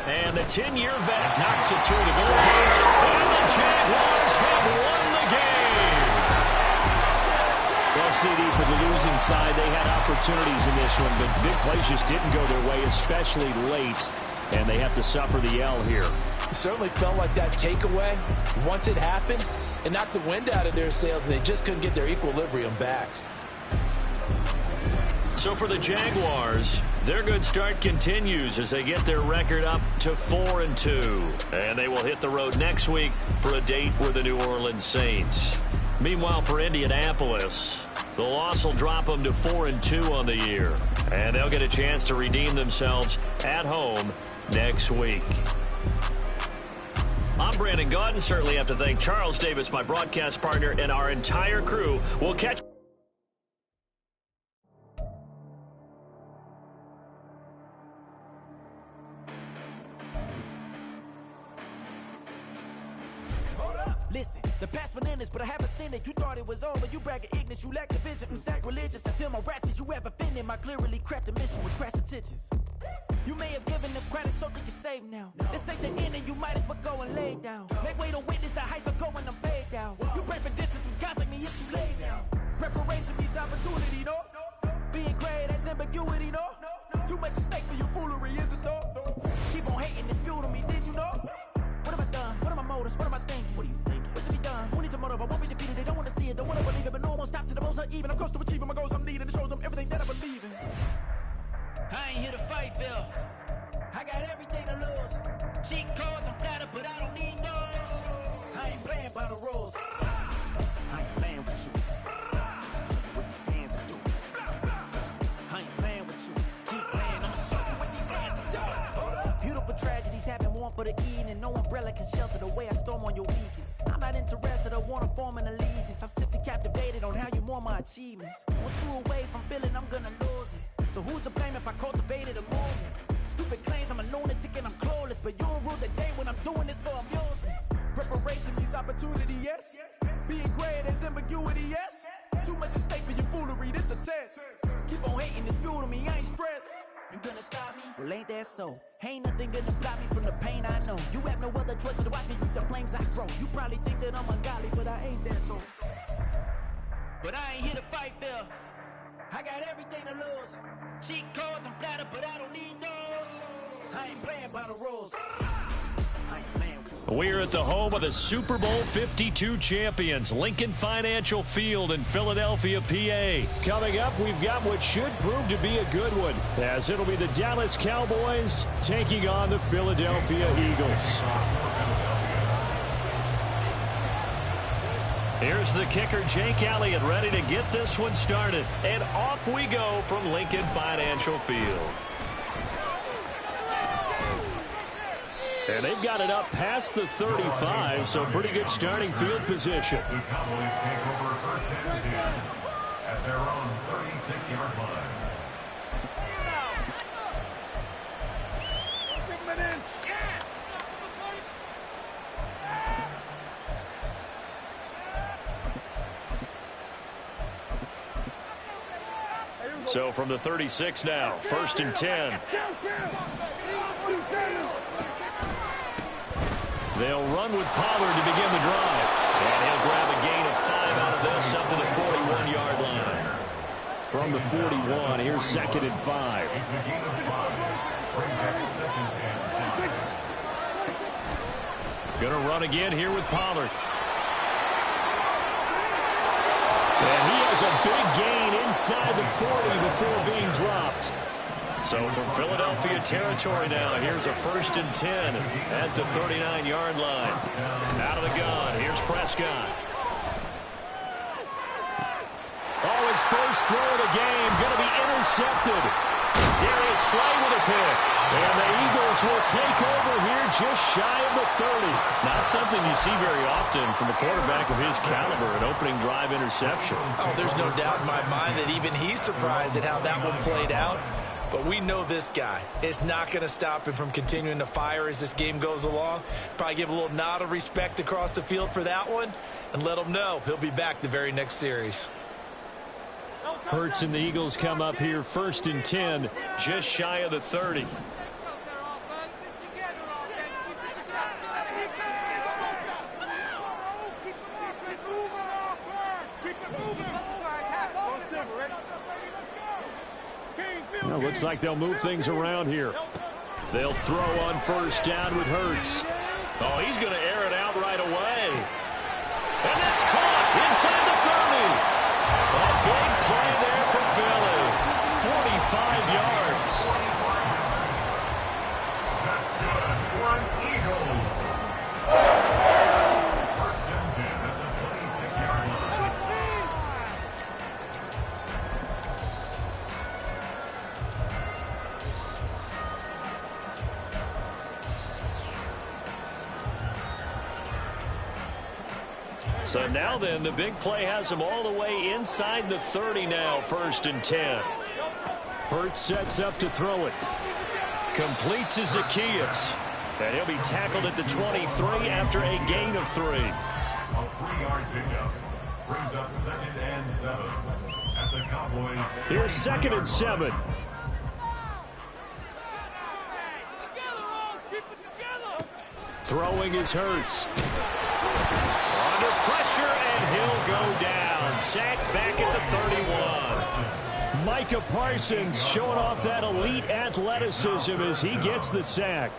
I: And the 10-year vet knocks it to the goalpost, and the Jaguars have won the game. Well, CD, for the losing side, they had opportunities in this one, but big plays just didn't go their way, especially late, and they have to suffer the L here.
K: It certainly felt like that takeaway, once it happened, it knocked the wind out of their sails, and they just couldn't get their equilibrium back.
I: So for the Jaguars, their good start continues as they get their record up to 4-2. And they will hit the road next week for a date with the New Orleans Saints. Meanwhile, for Indianapolis, the loss will drop them to 4-2 on the year. And they'll get a chance to redeem themselves at home next week. I'm Brandon Gaudin. Certainly have to thank Charles Davis, my broadcast partner, and our entire crew. We'll catch
E: Listen,
C: The past bananas, but I haven't seen it. You thought it was over. You bragging ignorance. You lack the vision. I'm sacrilegious. I feel my raptors. You have offended my clearly crafted mission with crass intentions. You may have given them credit so they can save now. This ain't the end and you might as well go and lay down. Make way to witness the heights are going, I'm paid down. You pray for distance with guys like me, it's too late now. Preparation means opportunity, no? Being great, that's ambiguity, no? Too much at stake for your foolery, is it though? Keep on hating, it's fuel to me, did you know? What have I done? What are my motives? What am I thinking? What are you thinking? What's to be done? Who needs a motive? I won't be defeated. They don't want to see it, don't want to believe it, but no one won't stop to the most uneven. I'm close to achieving my goals I'm needing to show them everything that I believe in.
F: I ain't here to fight, Bill.
C: I got everything to lose.
F: Cheat codes, I'm flattered, but I don't need those.
C: I ain't playing by the rules.
E: I ain't playing with you. Show you what these hands are doing. I ain't playing with you. Keep playing, I'ma show you what these hands are doing.
C: Hold up. Beautiful tragedies happen, one for the evening. No umbrella can shelter the way I storm on your weekends. I'm not interested, I wanna form an allegiance. I'm simply captivated on how you more my achievements. One screw away from feeling I'm gonna lose it. So who's to blame if I cultivated a movement? Stupid claims I'm a lunatic and I'm clueless, but you'll rule the day when I'm doing this for amusement. Preparation means opportunity, yes. Being great is ambiguity, yes. Too much at stake for your foolery, this a test. Keep on hating, it's fuel to me, I ain't stressed. You gonna stop me? Well, ain't that so? Ain't nothing gonna block me from the pain I know. You have no other choice but to watch me reap the flames I grow. You probably think that I'm ungodly, but I ain't that though.
F: But I ain't here to fight, Bill.
C: I got everything to lose.
F: Cheat codes, I'm flattered, but I don't need those.
C: I ain't playing by the rules.
E: I ain't playing with you.
I: We're at the home of the Super Bowl 52 champions, Lincoln Financial Field in Philadelphia, PA. Coming up, we've got what should prove to be a good one, as it'll be the Dallas Cowboys taking on the Philadelphia Eagles. Here's the kicker, Jake Elliott, ready to get this one started. And off we go from Lincoln Financial Field. And they've got it up past the 35, so pretty good starting field position.
L: The Cowboys take over first and 10 at their own 36-yard line.
M: Give him an inch.
I: So from the 36 now, first and 10. They'll run with Pollard to begin the drive. And he'll grab a gain of 5 out of this up to the 41-yard line. From the 41, here's second and 5.
L: It's a gain of 5. Brings up second and 5.
I: Gonna run again here with Pollard. And he has a big gain inside the 40 before being dropped. So from Philadelphia territory now, here's a first and 10 at the 39-yard line. Out of the gun, here's Prescott. Oh, his first throw of the game going to be intercepted. Darius Slay with a pick. And the Eagles will take over here just shy of the 30. Not something you see very often from a quarterback of his caliber, an opening drive interception.
K: Oh, there's no doubt in my mind that even he's surprised at how that one played out. But we know this guy is not going to stop him from continuing to fire as this game goes along. Probably give a little nod of respect across the field for that one and let him know he'll be back the very next series.
I: Hurts and the Eagles come up here first and 10, just shy of the 30. Well, looks like they'll move things around here. They'll throw on first down with Hurts. Oh, he's going to air it out right away. And that's caught inside the 30. A big play there for Philly. 45 yards.
L: That's good for an Eagles. First and 10 at the 26-yard line.
I: So now then, the big play has him all the way inside the 30 now, first and 10. Hurts sets up to throw it. Complete to Zacchaeus. And he'll be tackled at the 23 after a gain of 3.
L: 3-yard pickup. Brings up 2nd and 7 at the Cowboys.
I: Here's 2nd and 7. Throwing is Hurts. Under pressure, and he'll go down. Sacked back at the 31. Micah Parsons showing off that elite athleticism as he gets the sack.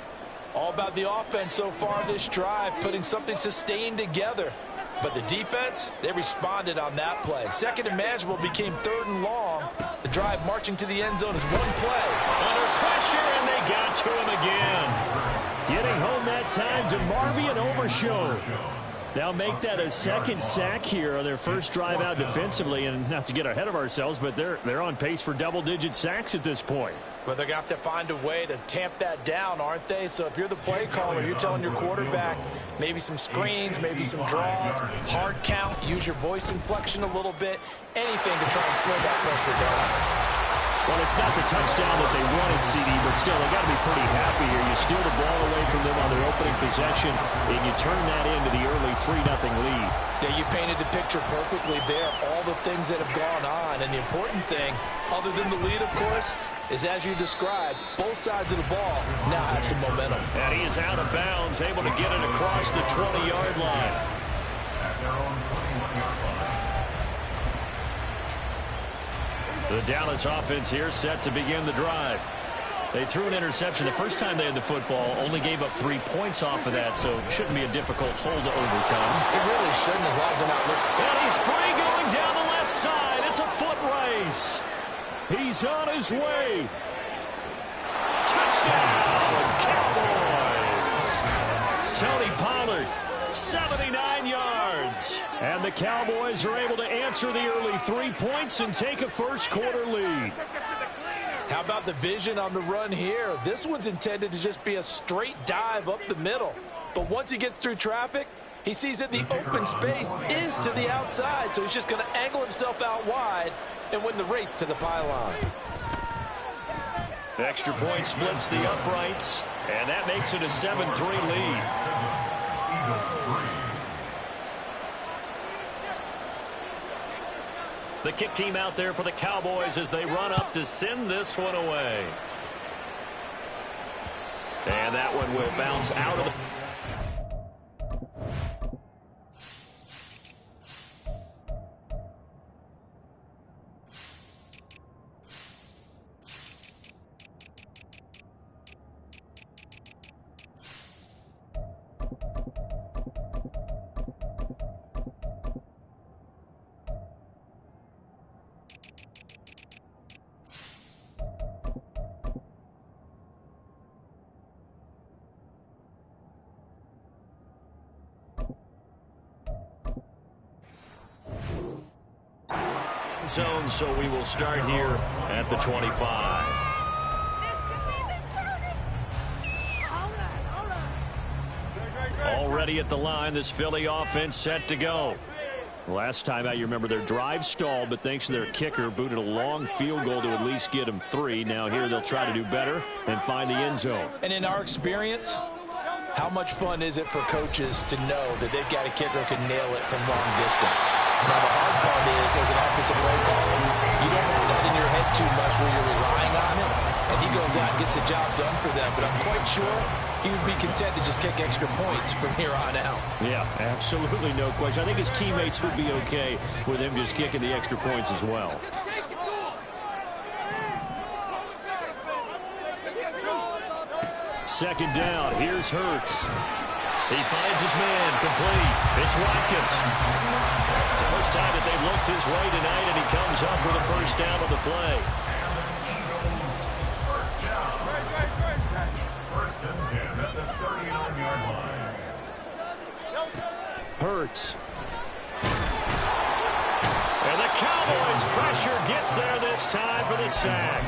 K: All about the offense so far this drive, putting something sustained together. But the defense, they responded on that play. 2nd and manageable became 3rd and long. The drive marching to the end zone is one play.
I: Under pressure, and they got to him again. Getting home that time to Marvian Overshow. Now make that a 2nd sack here on their first drive out defensively. And not to get ahead of ourselves, but they're on pace for double-digit sacks at this point.
K: But they're going to have to find a way to tamp that down, aren't they? So if you're the play caller, you're telling your quarterback maybe some screens, maybe some draws, hard count, use your voice inflection a little bit, anything to try and slow that pressure down.
I: Well, it's not the touchdown that they wanted, CD, but still, they got to be pretty happy here. You steal the ball away from them on their opening possession, and you turn that into the early 3-0 lead.
K: Yeah, you painted the picture perfectly there, all the things that have gone on. And the important thing, other than the lead, of course, is as you described, both sides of the ball now have some momentum.
I: And he is out of bounds, able to get it across the 20-yard line.
L: At their own 21-yard line.
I: The Dallas offense here set to begin the drive. They threw an interception the first time they had the football, only gave up 3 points off of that, so it shouldn't be a difficult hole to overcome.
K: It really shouldn't, as long as they're not listening.
I: And he's free going down the left side. It's a foot race. He's on his way. Touchdown, Cowboys. Tony Pollard, 79 yards. And the Cowboys are able to answer the early 3 points and take a first-quarter lead.
K: How about the vision on the run here? This one's intended to just be a straight dive up the middle. But once he gets through traffic, he sees that the open space is to the outside, so he's just going to angle himself out wide and win the race to the pylon.
I: Extra point splits the uprights, and that makes it a 7-3 lead. The kick team out there for the Cowboys as they run up to send this one away. And that one will bounce out of the... zone, so we will start here at the 25. Already at the line, this Philly offense set to go. Last time out, you remember their drive stalled, but thanks to their kicker, booted a long field goal to at least get them 3. Now here they'll try to do better and find the end zone.
K: And in our experience, how much fun is it for coaches to know that they've got a kicker who can nail it from long distance? Now, the hard part is, as an offensive play caller, you don't have that in your head too much where you're relying on it, and he goes out and gets the job done for them. But I'm quite sure he would be content to just kick extra points from here on out.
I: Yeah, absolutely no question. I think his teammates would be okay with him just kicking the extra points as well. Second down, here's Hurts. He finds his man, complete. It's Watkins. It's the first time that they've looked his way tonight, and he comes up with a first down on the play.
L: First and 10 at the 39-yard line.
I: Hurts. And the Cowboys' pressure gets there this time for the sack.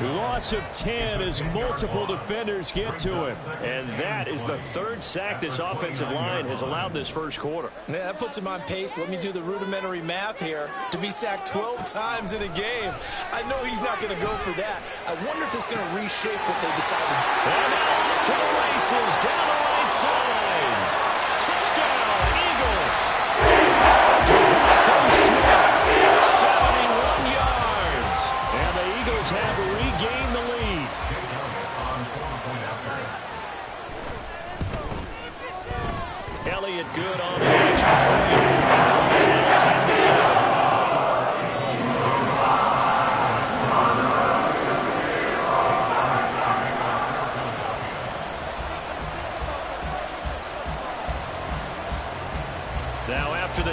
I: Loss of 10 as multiple defenders get to him. And that is the third sack this offensive line has allowed this first quarter.
K: Yeah, that puts him on pace. Let me do the rudimentary math here. To be sacked 12 times in a game, I know he's not going to go for that. I wonder if it's going to reshape what they decided.
I: And now off to the races down the right side. Touchdown, Eagles.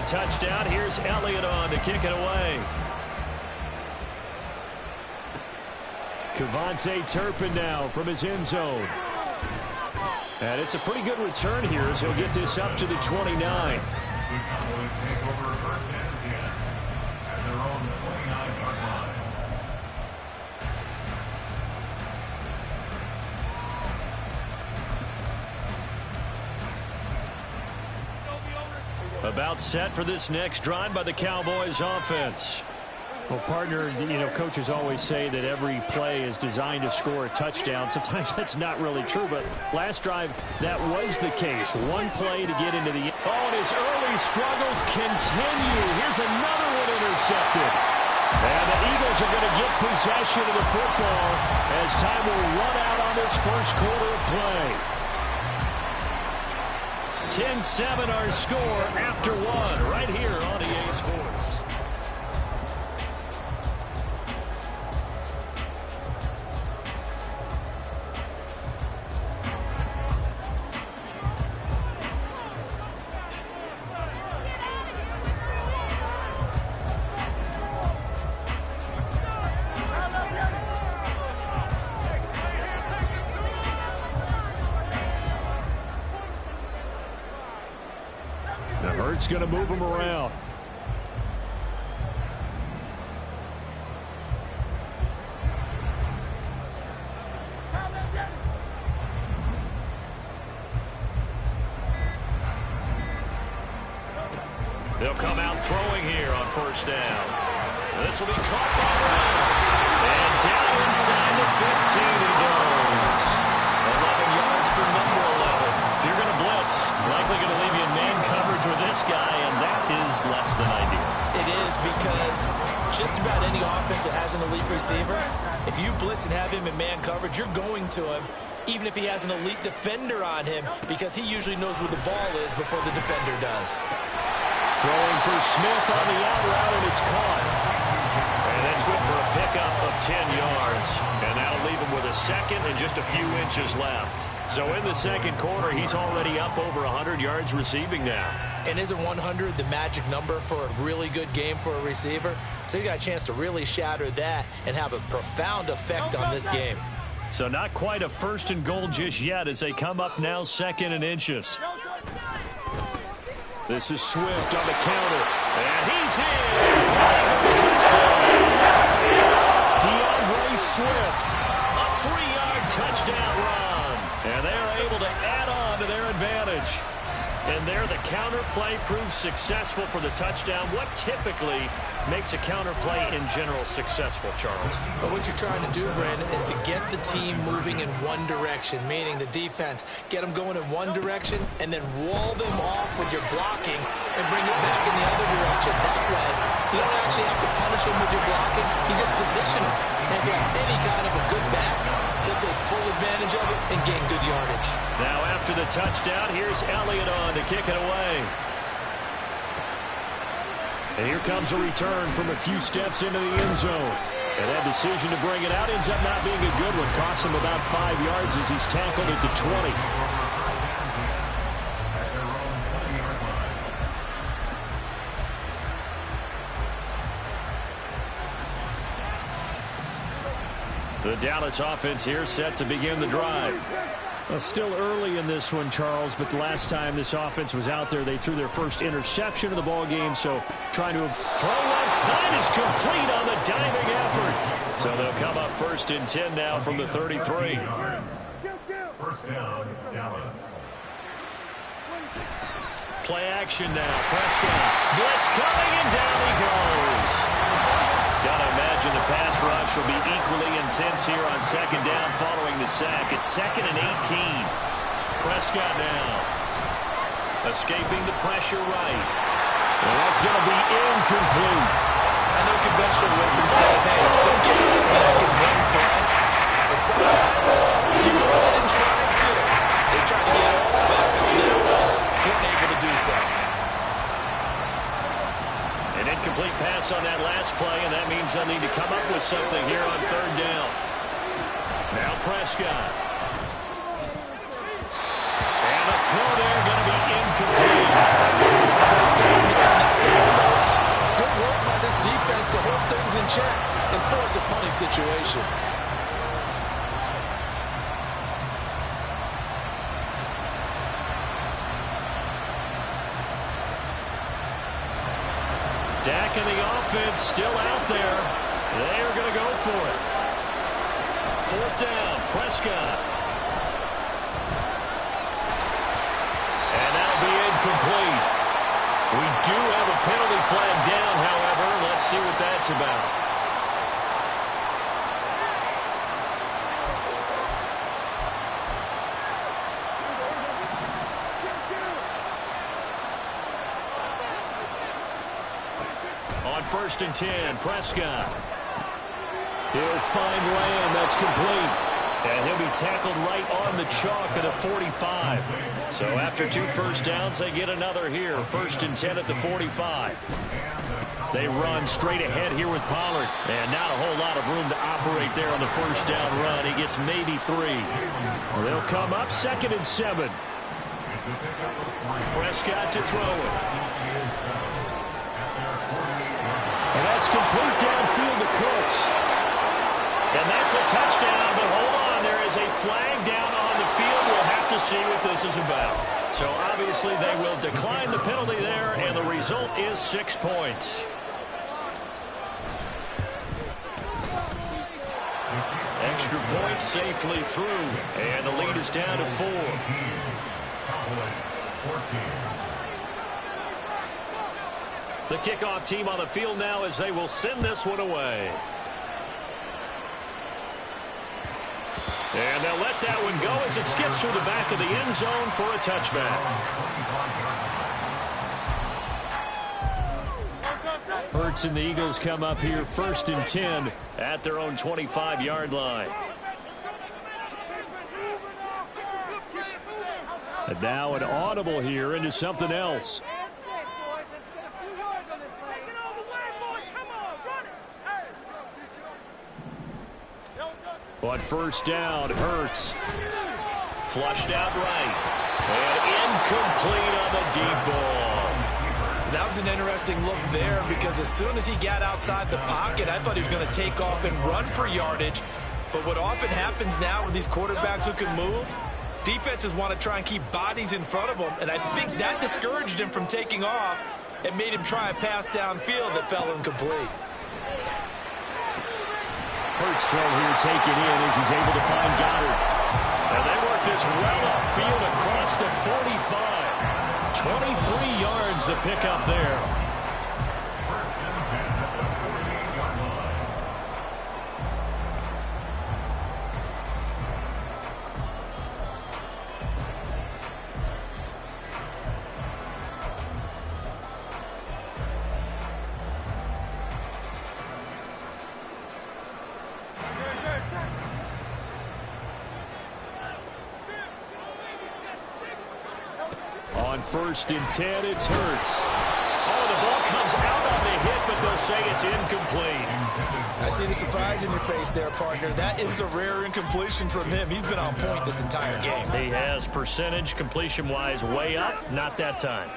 I: touchdown. Here's Elliott on to kick it away. Kevontae Turpin now from his end zone. And it's a pretty good return here as he'll get this up to the 29.
L: The Cowboys take over first and 10 at their own 29-yard line.
I: About set for this next drive by the Cowboys offense.
N: Well, partner, coaches always say that every play is designed to score a touchdown. Sometimes that's not really true, but last drive, that was the case. One play to get into the...
I: Oh, and his early struggles continue. Here's another one intercepted. And the Eagles are going to get possession of the football as time will run out on this first quarter of play. 10-7 our score after one right here on EA Sports. Hurts going to move him around. They'll come out throwing here on first down. This will be caught by Brown. And down inside the 15 he goes. 11 yards for number 11. If you're going to blitz, likely going to leave you in man coverage with this guy, and that is less than ideal.
K: It is, because just about any offense that has an elite receiver, if you blitz and have him in man coverage, you're going to him, even if he has an elite defender on him, because he usually knows where the ball is before the defender does.
I: Throwing for Smith on the out route, and it's caught. And that's good for a pickup of 10 yards. And that'll leave him with a second and just a few inches left. So in the second quarter, he's already up over 100 yards receiving now.
K: And isn't 100 the magic number for a really good game for a receiver? So he got a chance to really shatter that and have a profound effect on this game.
I: So not quite a first and goal just yet as they come up now second and inches. This is Swift on the counter. And he's in. Touchdown. DeAndre Swift. A 3-yard touchdown run. And they're able to add on to their advantage. And there the counter play proves successful for the touchdown. What typically makes a counter play in general successful, Charles?
K: But what you're trying to do, Brandon, is to get the team moving in one direction, meaning the defense, get them going in one direction and then wall them off with your blocking and bring it back in the other direction. That way, you don't actually have to punish them with your blocking. You just position them. And if you have any kind of a good back, he'll take full advantage of it and gain good yardage.
I: Now after the touchdown, here's Elliott on to kick it away. And here comes a return from a few steps into the end zone. And that decision to bring it out ends up not being a good one. Costs him about 5 yards as he's tackled at the 20. The Dallas offense here set to begin the drive. Well, still early in this one, Charles, but the last time this offense was out there, they threw their first interception of the ball game, so trying to throw left side is complete on the diving effort. So they'll come up first and 10 now from the 33.
L: First down, Dallas.
I: Play action now. Prescott. Blitz coming, and down he goes. Gotta imagine the pass rush will be equally intense here on second down following the sack. It's 2nd and 18. Prescott now. Escaping the pressure right. And that's going to be incomplete.
K: I know conventional wisdom says, hey, don't get it back in one play. But sometimes you go ahead and try to. They tried to get it all back on that one. Weren't able to do so.
I: An incomplete pass on that last play, and that means they'll need to come up with something here on third down. Now Prescott. And the throw there going to be incomplete. First down here, not
K: force a punting situation.
I: Dak and the offense still out there. They are going to go for it. 4th down, Prescott. And that'll be incomplete. We do have a penalty flag down, however. Let's see what that's about. On 1st and 10, Prescott. He'll find Lamb. That's complete. And he'll be tackled right on the chalk at a 45. So after 2 first downs, they get another here. 1st and 10 at the 45. They run straight ahead here with Pollard. And not a whole lot of room to operate there on the 1st down run. He gets maybe 3. Well, they'll come up 2nd and 7. Prescott to throw it. And that's complete downfield to Cooks. And that's a touchdown, but hold on. There is a flag down on the field. We'll have to see what this is about. So obviously they will decline the penalty there, and the result is 6 points. Extra point safely through, and the lead is down to 4. The kickoff team on the field now as they will send this one away. And they'll let that one go as it skips through the back of the end zone for a touchback. Hurts and the Eagles come up here 1st and 10 at their own 25-yard line. And now an audible here into something else. On 1st down, Hurts. Flushed out right. And incomplete on the deep ball.
K: That was an interesting look there because as soon as he got outside the pocket, I thought he was going to take off and run for yardage. But what often happens now with these quarterbacks who can move, defenses want to try and keep bodies in front of them. And I think that discouraged him from taking off and made him try a pass downfield that fell incomplete.
I: Hurts throw here taken in as he's able to find Goddard. And they work this well upfield across the 45. 23 yards to pick up there. On 1st and 10, it's Hurts. Oh, the ball comes out on the hit, but they'll say it's incomplete.
K: I see the surprise in your face there, partner. That is a rare incompletion from him. He's been on point this entire game.
I: He has percentage completion-wise way up. Not that time.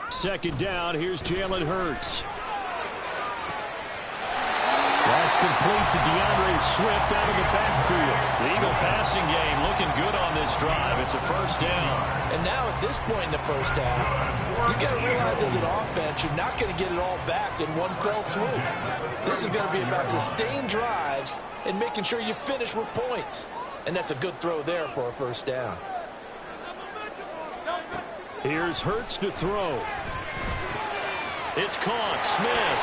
I: Second down, here's Jalen Hurts. That's complete to DeAndre Swift out of the backfield. The Eagle passing game looking good on this drive. It's a 1st down.
K: And now at this point in the 1st half, you've got to realize as an offense, you're not going to get it all back in one fell swoop. This is going to be about sustained drives and making sure you finish with points. And that's a good throw there for a 1st down.
I: Here's Hurts to throw. It's caught. Smith.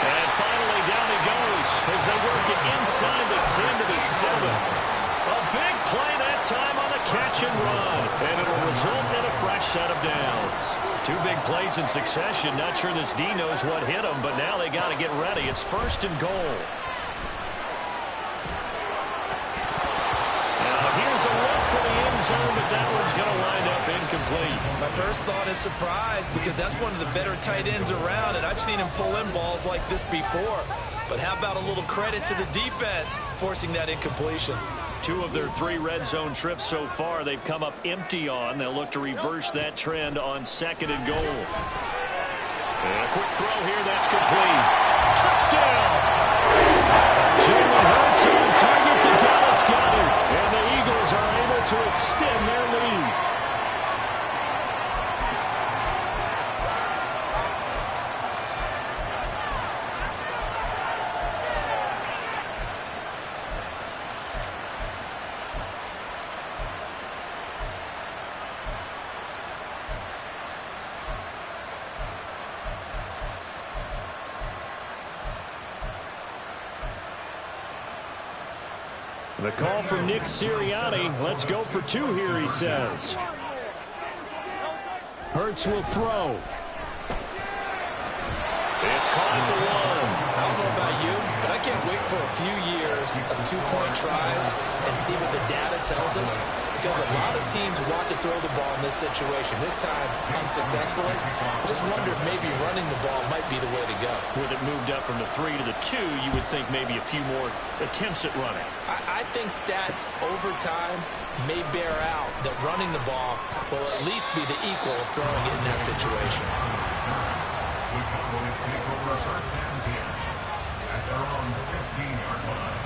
I: And finally down he goes as they work it inside the 10 to the 7. A big play that time on the catch and run. And it'll result in a fresh set of downs. 2 big plays in succession. Not sure this D knows what hit him, but now they got to get ready. It's 1st and goal. Now here's a look for the end zone, but that one's going to wind up incomplete.
K: My first thought is surprise because that's one of the better tight ends around, and I've seen him pull in balls like this before. But how about a little credit to the defense forcing that incompletion?
I: 2 of their 3 red zone trips so far, they've come up empty on. They'll look to reverse that trend on 2nd and goal. And a quick throw here, that's complete. Touchdown! Jalen Hurts on target to Dallas Goedert. And the Eagles are able to extend their lead. The call from Nick Sirianni. Let's go for 2 here, he says. Hurts will throw. It's caught at the 1.
K: I don't know about you, but I can't wait for a few years of 2-point tries and see what the data tells us, because a lot of teams want to throw the ball in this situation. This time, unsuccessfully. I just wonder if maybe running the ball might be the way to go.
I: With it moved up from the 3 to the 2, you would think maybe a few more attempts at running.
K: I think stats over time may bear out that running the ball will at least be the equal of throwing it in that situation.
L: The Cowboys take over first and 10 at their own 15-yard line.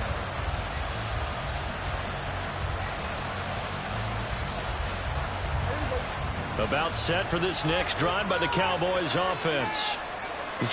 I: About set for this next drive by the Cowboys offense.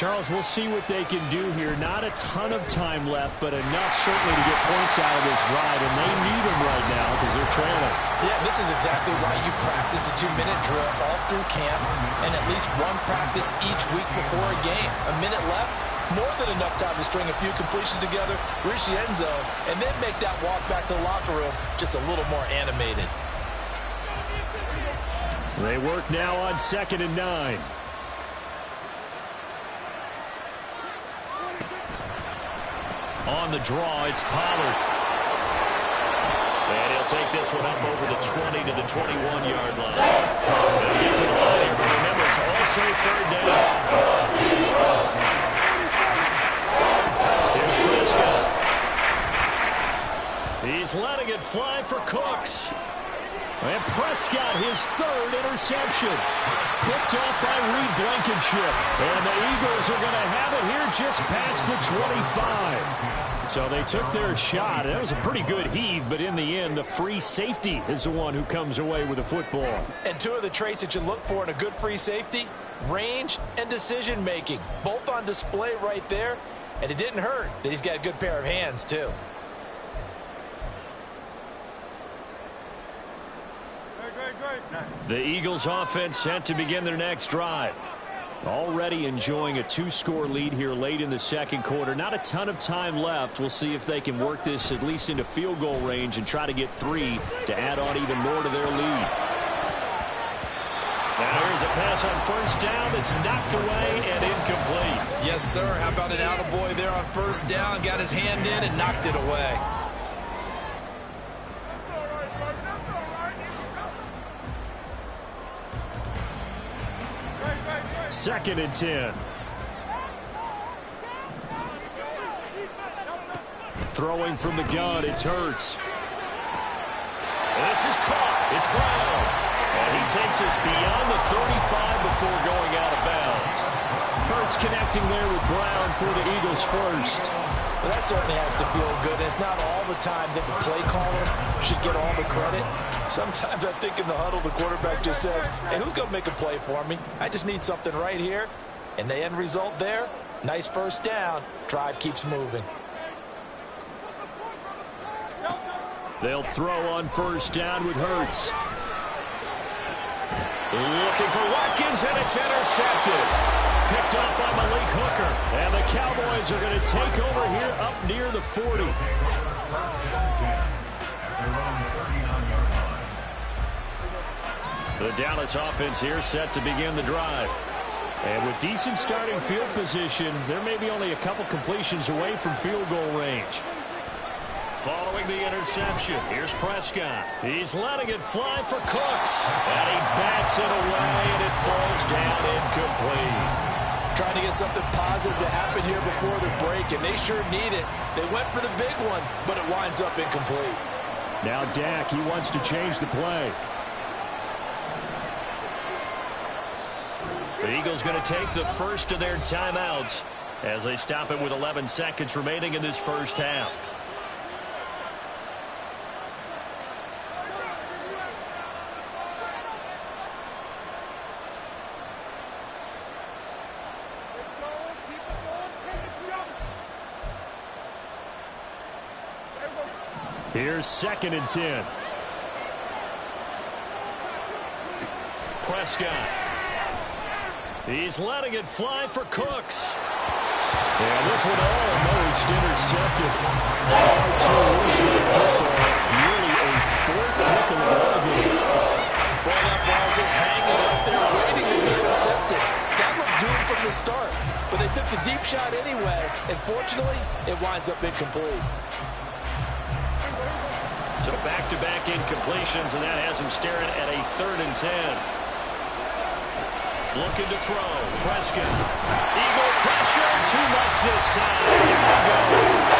N: Charles, we'll see what they can do here. Not a ton of time left, but enough certainly to get points out of this drive, and they need them right now because they're trailing.
O: Yeah, this is exactly why you practice a 2-minute drill all through camp and at least one practice each week before a game. A minute left, more than enough time to string a few completions together, reach the end zone, and then make that walk back to the locker room just a little more animated.
N: They work now on 2nd and 9.
I: On the draw, it's Pollard. And he'll take this one up over the 20 to the 21-yard line. They'll get to the line here, but remember, it's also 3rd down. Here's Prescott. He's letting it fly for Cooks. And Prescott, his 3rd interception. Picked off by Reed Blankenship. And the Eagles are going to have it here just past the 25. So they took their shot. That was a pretty good heave, but in the end, the free safety is the one who comes away with the football.
K: And 2 of the traits that you look for in a good free safety, range and decision-making. Both on display right there. And it didn't hurt that he's got a good pair of hands, too.
I: The Eagles offense set to begin their next drive. Already enjoying a 2-score lead here late in the 2nd quarter. Not a ton of time left. We'll see if they can work this at least into field goal range and try to get 3 to add on even more to their lead. Now here's a pass on 1st down that's knocked away and incomplete.
K: Yes, sir. How about an attaboy there on 1st down? Got his hand in and knocked it away.
N: Second and 10. Throwing from the gun, it's Hurts.
I: This is caught. It's Brown. And he takes us beyond the 35 before going out of bounds.
N: Hurts connecting there with Brown for the Eagles first.
O: Well, that certainly has to feel good. It's not all the time that the play caller should get all the credit.
K: Sometimes I think in the huddle, the quarterback just says, hey, who's going to make a play for me? I just need something right here. And the end result there, nice 1st down. Drive keeps moving.
N: They'll throw on 1st down with Hurts.
I: Looking for Watkins, and it's intercepted. Picked off by Malik Hooker.
N: And the Cowboys are going to take over here up near the 40.
I: The Dallas offense here set to begin the drive.
N: And with decent starting field position, there may be only a couple completions away from field goal range.
I: following the interception. Here's Prescott. He's letting it fly for Cooks. And he bats it away, and it falls down incomplete.
O: Trying to get something positive to happen here before the break, and they sure need it. They went for the big one, but it winds up incomplete.
N: Now Dak, he wants to change the play.
I: The Eagles going to take the first of their timeouts as they stop it with 11 seconds remaining in this first half.
N: Here's 2nd and 10.
I: Prescott. He's letting it fly for Cooks. And this one almost intercepted. Far too loose with the football. Nearly a 4th pick of the ball game.
O: Boy, that ball's just hanging up there waiting to be intercepted. That looked doomed from the start. But they took the deep shot anyway. And fortunately, it winds up incomplete.
I: So back-to-back incompletions, and that has him staring at a 3rd and 10. Looking to throw. Prescott. Eagle pressure. Too much this time. Down he goes.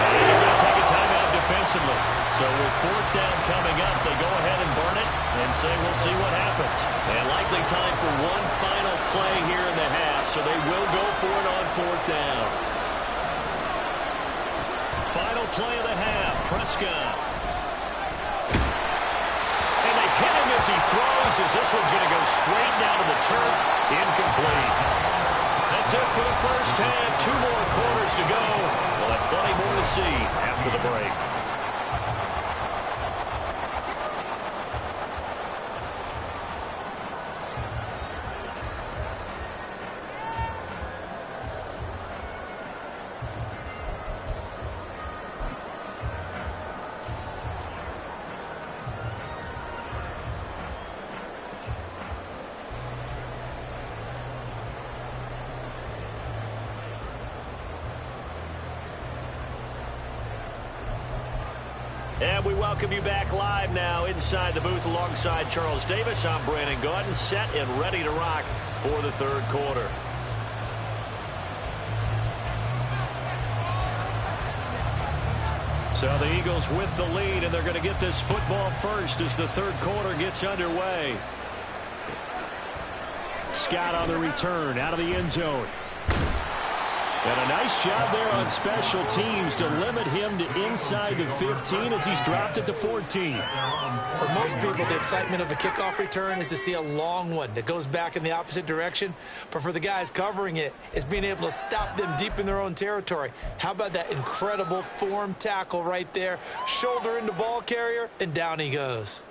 I: And they're going to take a timeout defensively. So with 4th down coming up, they go ahead and burn it and say we'll see what happens. And likely time for one final play here in the half, so they will go for it on 4th down. Final play of the half. Prescott. And they hit him as he throws, as this one's going to go straight down to the turf. Incomplete. That's it for the first half. 2 more quarters to go. We'll have plenty more to see after the break. And we welcome you back live now inside the booth alongside Charles Davis. I'm Brandon Gaudin, set and ready to rock for the 3rd quarter. So the Eagles with the lead, and they're going to get this football first as the 3rd quarter gets underway.
N: Scott on the return out of the end zone. And a nice job there on special teams to limit him to inside the 15 as he's dropped at the 14.
K: For most people, the excitement of a kickoff return is to see a long one that goes back in the opposite direction. But for the guys covering it, it's being able to stop them deep in their own territory. How about that incredible form tackle right there? Shoulder into ball carrier, and down he goes.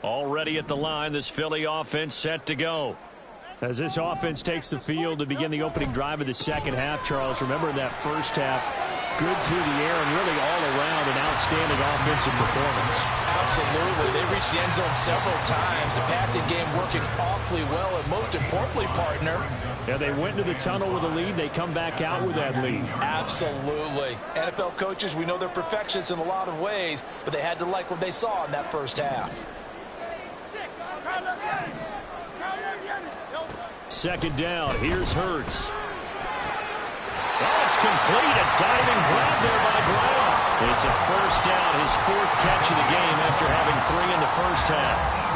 I: Already at the line, this Philly offense set to go.
N: As this offense takes the field to begin the opening drive of the 2nd half, Charles, remember that first half, good through the air and really all around an outstanding offensive performance.
O: Absolutely. They reached the end zone several times. The passing game working awfully well, and most importantly, partner.
N: Yeah, they went into the tunnel with a lead. They come back out with that lead.
O: Absolutely. NFL coaches, we know they're perfectionists in a lot of ways, but they had to like what they saw in that first half.
N: 2nd down. Here's Hurts.
I: Oh, it's complete. A diving grab there by Brown. It's a first down, his 4th catch of the game after having 3 in the first half.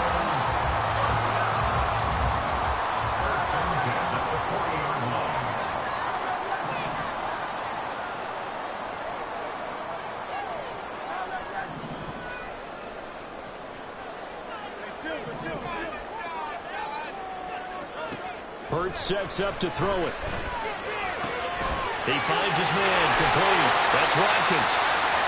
N: Hurts sets up to throw it.
I: He finds his man, complete. That's Watkins.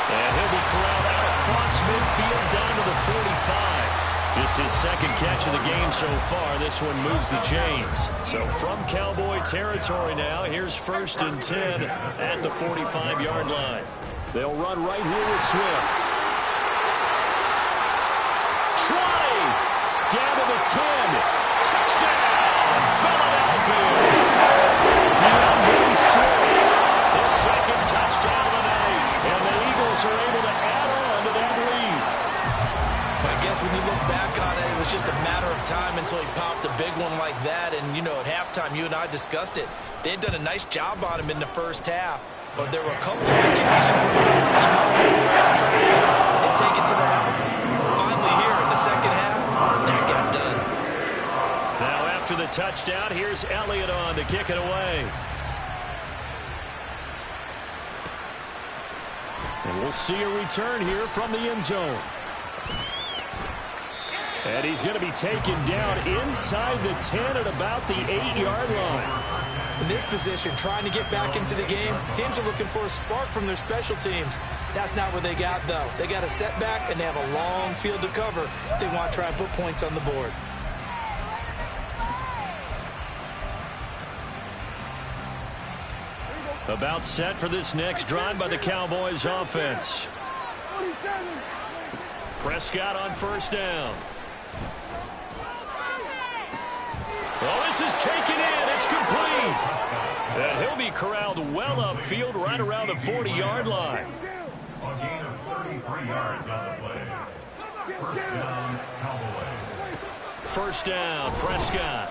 I: And he'll be corralled out across midfield down to the 45. Just his 2nd catch of the game so far. This one moves the chains. So from Cowboy territory now, here's 1st and 10 at the 45-yard line.
N: They'll run right here with Swift.
I: Try! down to the 10. Touchdown, Philadelphia. DeAndre Swift, his second touchdown of the night. And the Eagles are able to add on to that lead.
K: I guess when you look back on it, it was just a matter of time until he popped a big one like that. And, you know, at halftime, you and I discussed it. They had done a nice job on him in the first half. But there were a couple of occasions where he came out and traffic and take it to the house. Finally here in the second half, that got done.
I: Now after the touchdown, here's Elliott on to kick it away. And we'll see a return here from the end zone. And he's going to be taken down inside the 10 at about the 8-yard line.
K: In this position, trying to get back into the game, teams are looking for a spark from their special teams. That's not what they got, though. They got a setback, and they have a long field to cover if they want to try and put points on the board.
I: About set for this next drive by the Cowboys offense. Prescott on first down. Oh, this is taken in. It's complete. And he'll be corralled well upfield right around the 40-yard line.
L: A gain of 33 yards on the play. First down, Cowboys.
I: First down, Prescott.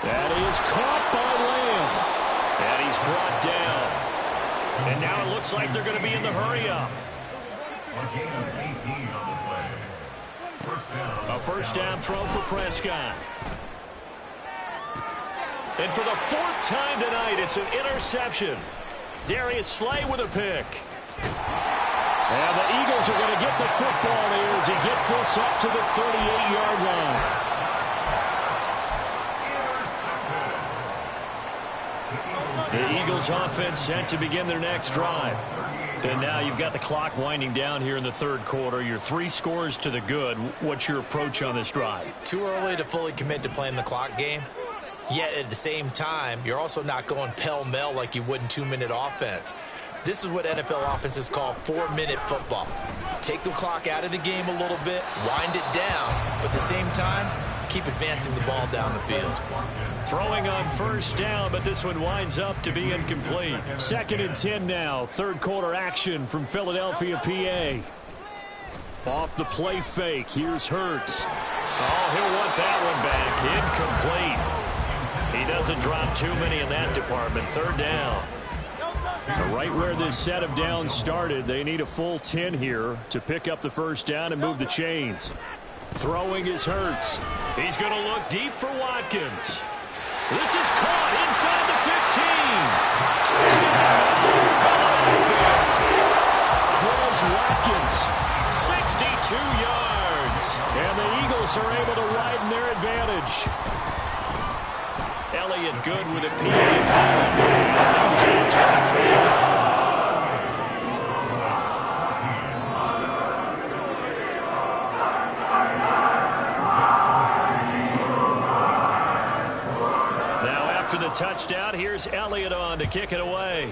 I: That is caught by Lamb. And he's brought down. And now it looks like they're going to be in the hurry-up.
L: A gain of 18 on the play.
I: A first down throw for Prescott. And for the fourth time tonight, it's an interception. Darius Slay with a pick. And the Eagles are going to get the football here as he gets this up to the 38-yard line. The Eagles offense set to begin their next drive. And now you've got the clock winding down here in the third quarter. You're 3 scores to the good. What's your approach on this drive?
K: Too early to fully commit to playing the clock game. Yet at the same time, you're also not going pell-mell like you would in 2-minute offense. This is what NFL offenses call 4-minute football. Take the clock out of the game a little bit, wind it down, but at the same time, keep advancing the ball down the field.
I: Throwing on first down, but this one winds up to be incomplete. 2nd and 10 now. Third quarter action from Philadelphia, PA. Off the play fake. Here's Hurts. Oh, he'll want that one back. Incomplete. He doesn't drop too many in that department. Third down. Right where this set of downs started, they need a full 10 here to pick up the first down and move the chains. Throwing is Hurts. He's going to look deep for Watkins. This is caught inside the 15. Touchdown, Philadelphia. Quez Watkins, 62 yards. And the Eagles are able to widen their advantage. Elliott good with a PAT. After the touchdown, here's Elliott on to kick it away.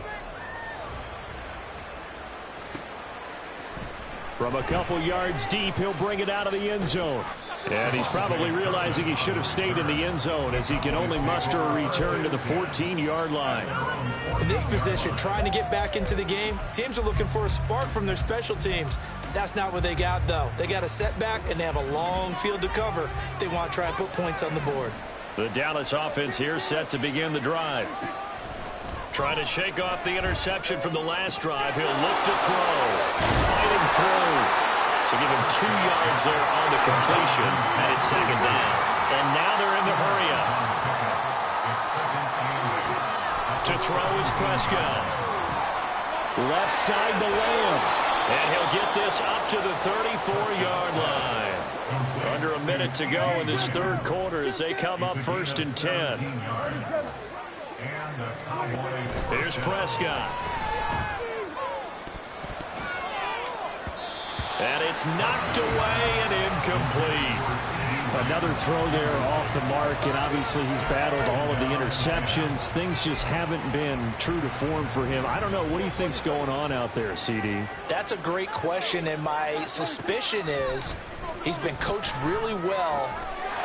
I: From a couple yards deep, he'll bring it out of the end zone. And he's probably realizing he should have stayed in the end zone as he can only muster a return to the 14-yard line.
K: In this position, trying to get back into the game, teams are looking for a spark from their special teams. That's not what they got, though. They got a setback, and they have a long field to cover if they want to try and put points on the board.
I: The Dallas offense here set to begin the drive. Trying to shake off the interception from the last drive. He'll look to throw. Fighting through. So give him 2 yards there on the completion. And it's second down. And now they're in the hurry-up. To throw is Prescott. Left side to Lamb. And he'll get this up to the 34-yard line. Under a minute to go in this third quarter as they come up 1st and 10. Here's Prescott. And it's knocked away and incomplete. Another throw there off the mark, and obviously he's battled all of the interceptions. Things just haven't been true to form for him. I don't know. What do you think's going on out there, CD?
K: That's a great question, and my suspicion is
O: He's been coached really well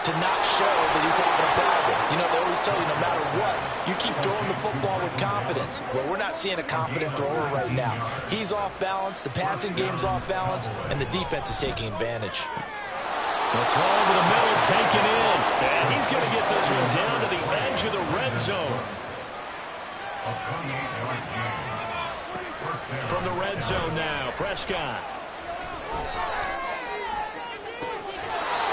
O: to not show that he's having a problem. You know, they always tell you no matter what, you keep throwing the football with confidence. Well, we're not seeing a confident thrower right now. He's off balance, the passing game's off balance, and the defense is taking advantage.
I: The throw over the middle, taken in. And he's going to get this one down to the edge of the red zone. From the red zone now, Prescott.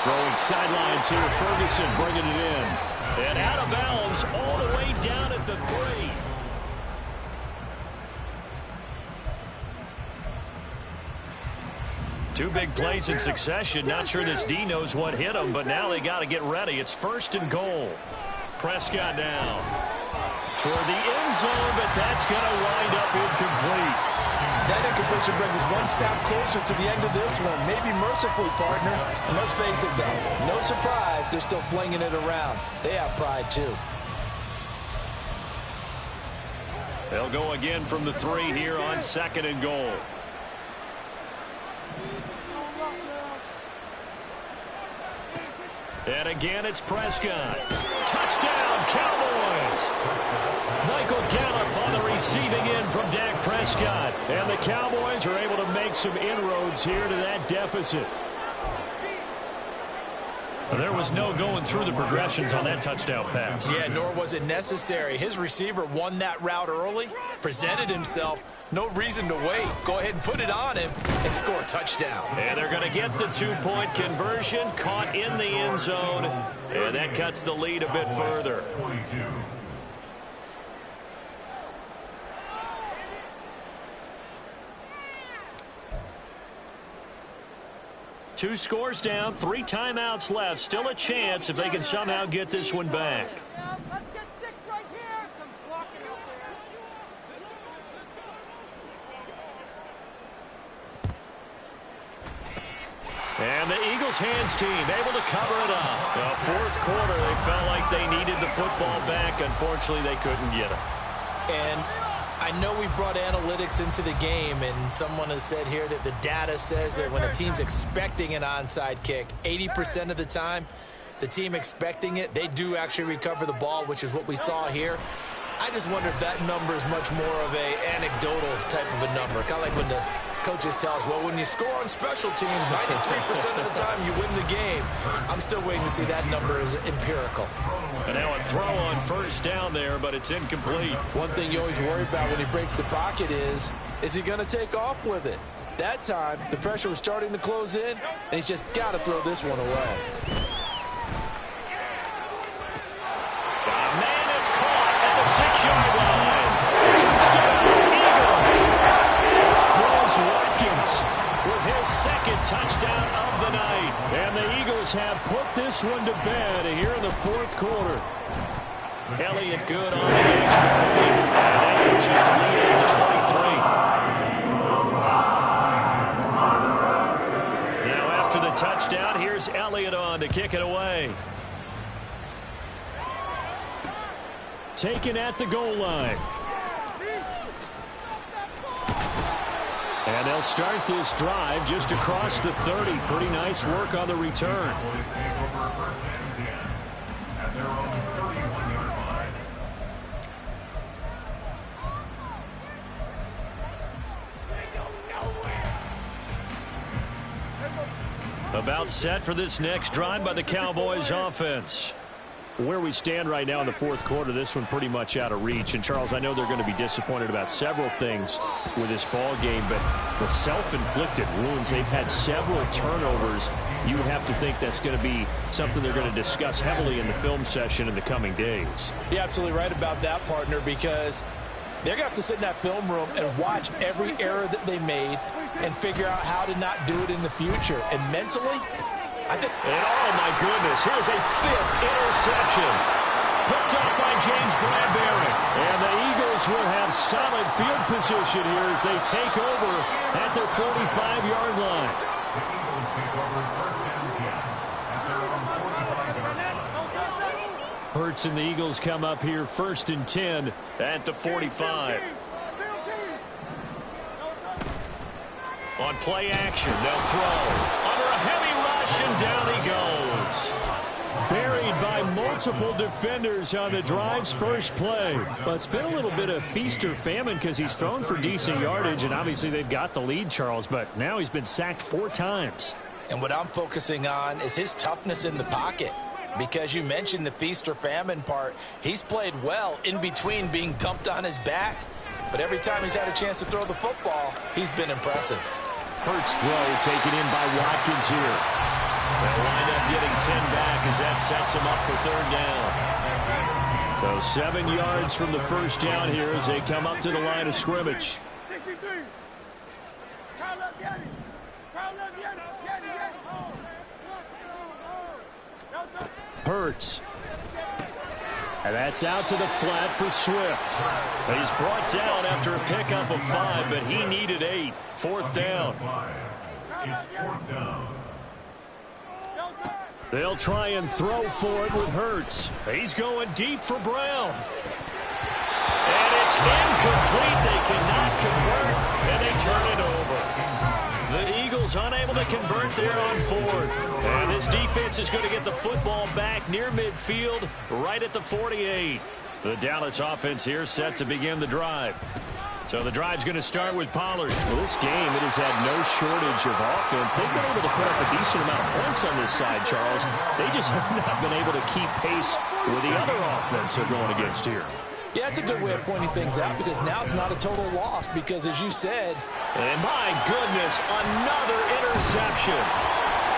I: Throwing sidelines here, Ferguson bringing it in. And out of bounds all the way down at the 3. Two big plays in succession. Not sure this D knows what hit him, but now they got to get ready. It's 1st and goal. Prescott now toward the end zone, but that's going to wind up incomplete.
O: That incompletion brings us one step closer to the end of this one. Maybe mercifully, partner. And let's face it, though, no surprise, they're still flinging it around. They have pride, too.
I: They'll go again from the 3 here on 2nd and goal. And again, it's Prescott. Touchdown, Cowboys! Michael Gallup on the receiving end from Dak Prescott. And the Cowboys are able to make some inroads here to that deficit. There was no going through the progressions on that touchdown pass.
K: Yeah, nor was it necessary. His receiver won that route early, presented himself. No reason to wait. Go ahead and put it on him and score a touchdown.
I: And they're going to get the 2-point conversion, caught in the end zone, and that cuts the lead a bit further.
L: 22.
I: Two scores down, 3 timeouts left. Still a chance if they can somehow get this one back.
M: Let's get 6 right here. Some blocking out there.
I: And the Eagles hands team able to cover it up. The 4th quarter, they felt like they needed the football back. Unfortunately, they couldn't get it.
K: And I know we brought analytics into the game, and someone has said here that the data says that when a team's expecting an onside kick, 80% of the time, the team expecting it, they do actually recover the ball, which is what we saw here. I just wonder if that number is much more of a anecdotal type of a number. Kind of like when the coaches tell us, well, when you score on special teams, 93% of the time you win the game. I'm still waiting to see that number is empirical.
I: And now a throw on 1st down there, but it's incomplete.
O: One thing you always worry about when he breaks the pocket is he going to take off with it? That time, the pressure was starting to close in, and he's just got to throw this one away.
I: Man, it's caught at the 6-yard line. Touchdown, Eagles. Chris Watkins with his 2nd touchdown of the night. And the Eagles have put this one to bed here in the 4th quarter. Elliott good on the extra point. And that pushes the lead up to 23. Now after the touchdown, here's Elliott on to kick it away. Taken at the goal line. And they'll start this drive just across the 30. Pretty nice work on the return. About set for this next drive by the Cowboys offense. Where we stand right now in the 4th quarter, this one pretty much out of reach. And, Charles, I know they're going to be disappointed about several things with this ball game, but the self-inflicted wounds, they've had several turnovers. You would have to think that's going to be something they're going to discuss heavily in the film session in the coming days.
O: You're absolutely right about that, partner, because they're going to have to sit in that film room and watch every error that they made and figure out how to not do it in the future. And mentally, and
I: oh, my goodness, here's a 5th interception. Picked up by James Bradbury. And the Eagles will have solid field position here as they take over at their 45-yard line.
L: The Eagles take over 1st and 10 at their own 45-yard line.
I: Hurts and the Eagles come up here 1st and 10 at the 45. On play action, they'll throw. Under a heavy rush, catch, and down he goes. Buried by multiple defenders on the drive's first play. But it's been a little bit of feast or famine because he's thrown for decent yardage, and obviously they've got the lead, Charles, but now he's been sacked 4 times.
O: And what I'm focusing on is his toughness in the pocket. Because you mentioned the feast or famine part, he's played well in between being dumped on his back. But every time he's had a chance to throw the football, he's been impressive.
I: Hurts throw taken in by Watkins here. They'll wind up getting 10 back as that sets him up for 3rd down. So 7 yards from the first down here as they come up to the line of scrimmage. Hurts. And that's out to the flat for Swift. He's brought down after a pickup of 5, but he needed 8. 4th down.
L: It's 4th down.
I: They'll try and throw for it with Hurts. He's going deep for Brown. And it's incomplete. They cannot convert, and they turn it over. The Eagles unable to convert there on 4th. And this defense is going to get the football back near midfield, right at the 48. The Dallas offense here set to begin the drive. So the drive's going to start with Pollard.
N: Well, this game, it has had no shortage of offense. They've been able to put up a decent amount of points on this side, Charles. They just have not been able to keep pace with the other offense they're going against here.
O: Yeah, it's a good way of pointing things out because now it's not a total loss because, as you said...
I: And my goodness, another interception.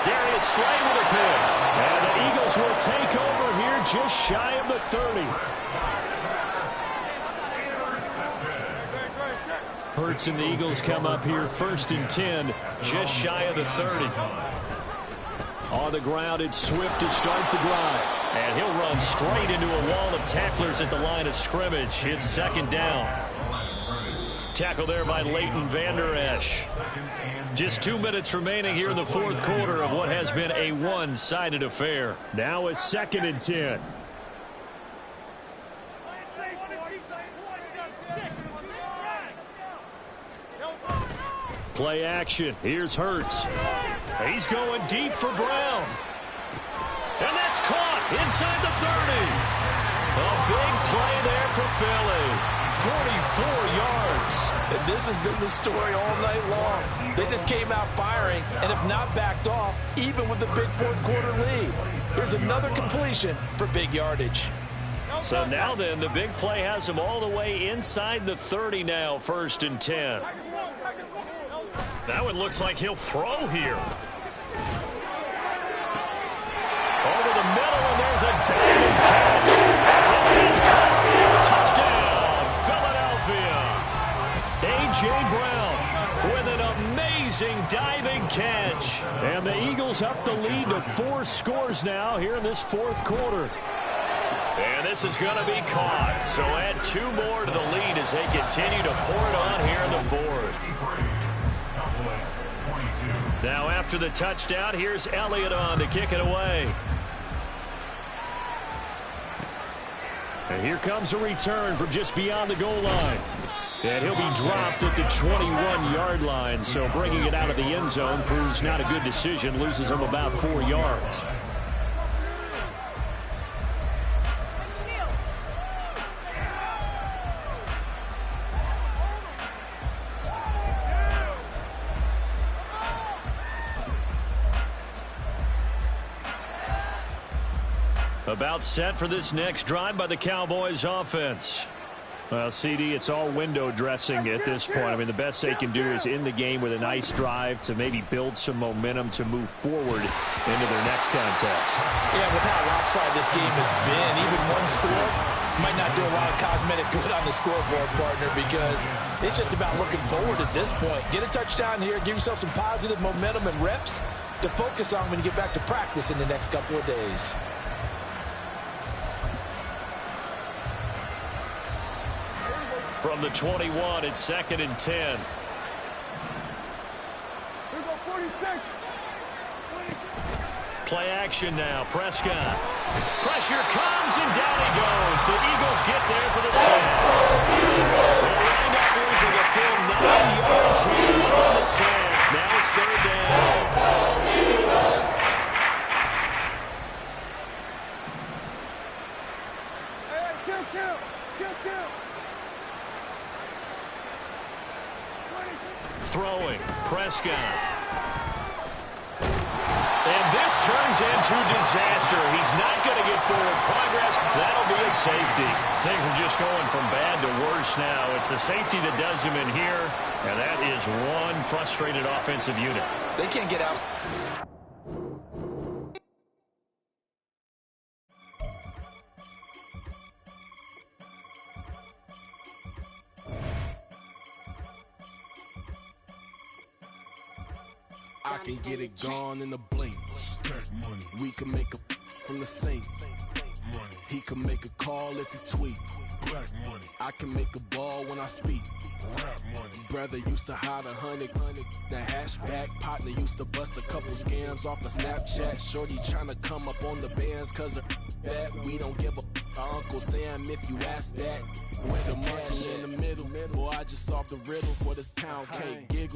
I: Darius Slay with a pick. And the Eagles will take over here just shy of the 30. Hurts and the Eagles come up here 1st and 10, just shy of the 30. On the ground, it's Swift to start the drive. And he'll run straight into a wall of tacklers at the line of scrimmage. It's 2nd down. Tackle there by Leighton Vander Esch. Just 2 minutes remaining here in the 4th quarter of what has been a one-sided affair. Now it's 2nd and 10. Play action. Here's Hurts. He's going deep for Brown. And that's caught inside the 30. A big play there for Philly. 44 yards.
O: And this has been the story all night long. They just came out firing and have not backed off, even with the big 4th quarter lead. Here's another completion for big yardage.
I: So now then, the big play has him all the way inside the 30 now, 1st and 10. That one looks like he'll throw here. Over the middle, and there's a diving catch. This is caught. Touchdown, Philadelphia. A.J. Brown with an amazing diving catch. And the Eagles up the lead to 4 scores now here in this 4th quarter. And this is going to be caught. So add 2 more to the lead as they continue to pour it on here in the 4th. Now after the touchdown, here's Elliott on to kick it away. And here comes a return from just beyond the goal line. And he'll be dropped at the 21-yard line. So bringing it out of the end zone proves not a good decision. Loses him about 4 yards. About set for this next drive by the Cowboys offense. Well, CD, it's all window dressing at this point. I mean, the best they can do is in the game with a nice drive to maybe build some momentum to move forward into their next contest.
O: Yeah, with how lopsided this game has been, even one score might not do a lot of cosmetic good on the scoreboard, partner, because it's just about looking forward at this point. Get a touchdown here, give yourself some positive momentum and reps to focus on when you get back to practice in the next couple of days.
I: From the 21, it's 2nd and 10. Play action now. Prescott. Pressure comes, and down he goes. The Eagles get there for the sack. They wind up losing a full 9 yards here on the sack. Now it's 3rd down. throwing. Prescott. And this turns into disaster. He's not going to get forward progress. That'll be a safety. Things are just going from bad to worse now. It's a safety that does him in here, and that is one frustrated offensive unit.
K: They can't get out.
P: I can get it gone in a blink. Stack money. We can make a from the sink. Money. He can make a call if he tweet. Black money. I can make a ball when I speak. Rap money. Brother used to hide 100. The hatchback partner used to bust a couple scams off of Snapchat. Shorty tryna come up on the bands cause of that. We don't give a Uncle Sam if you ask that. Where the money in the middle. Boy, I just solved the riddle for this pound cake. Giggle.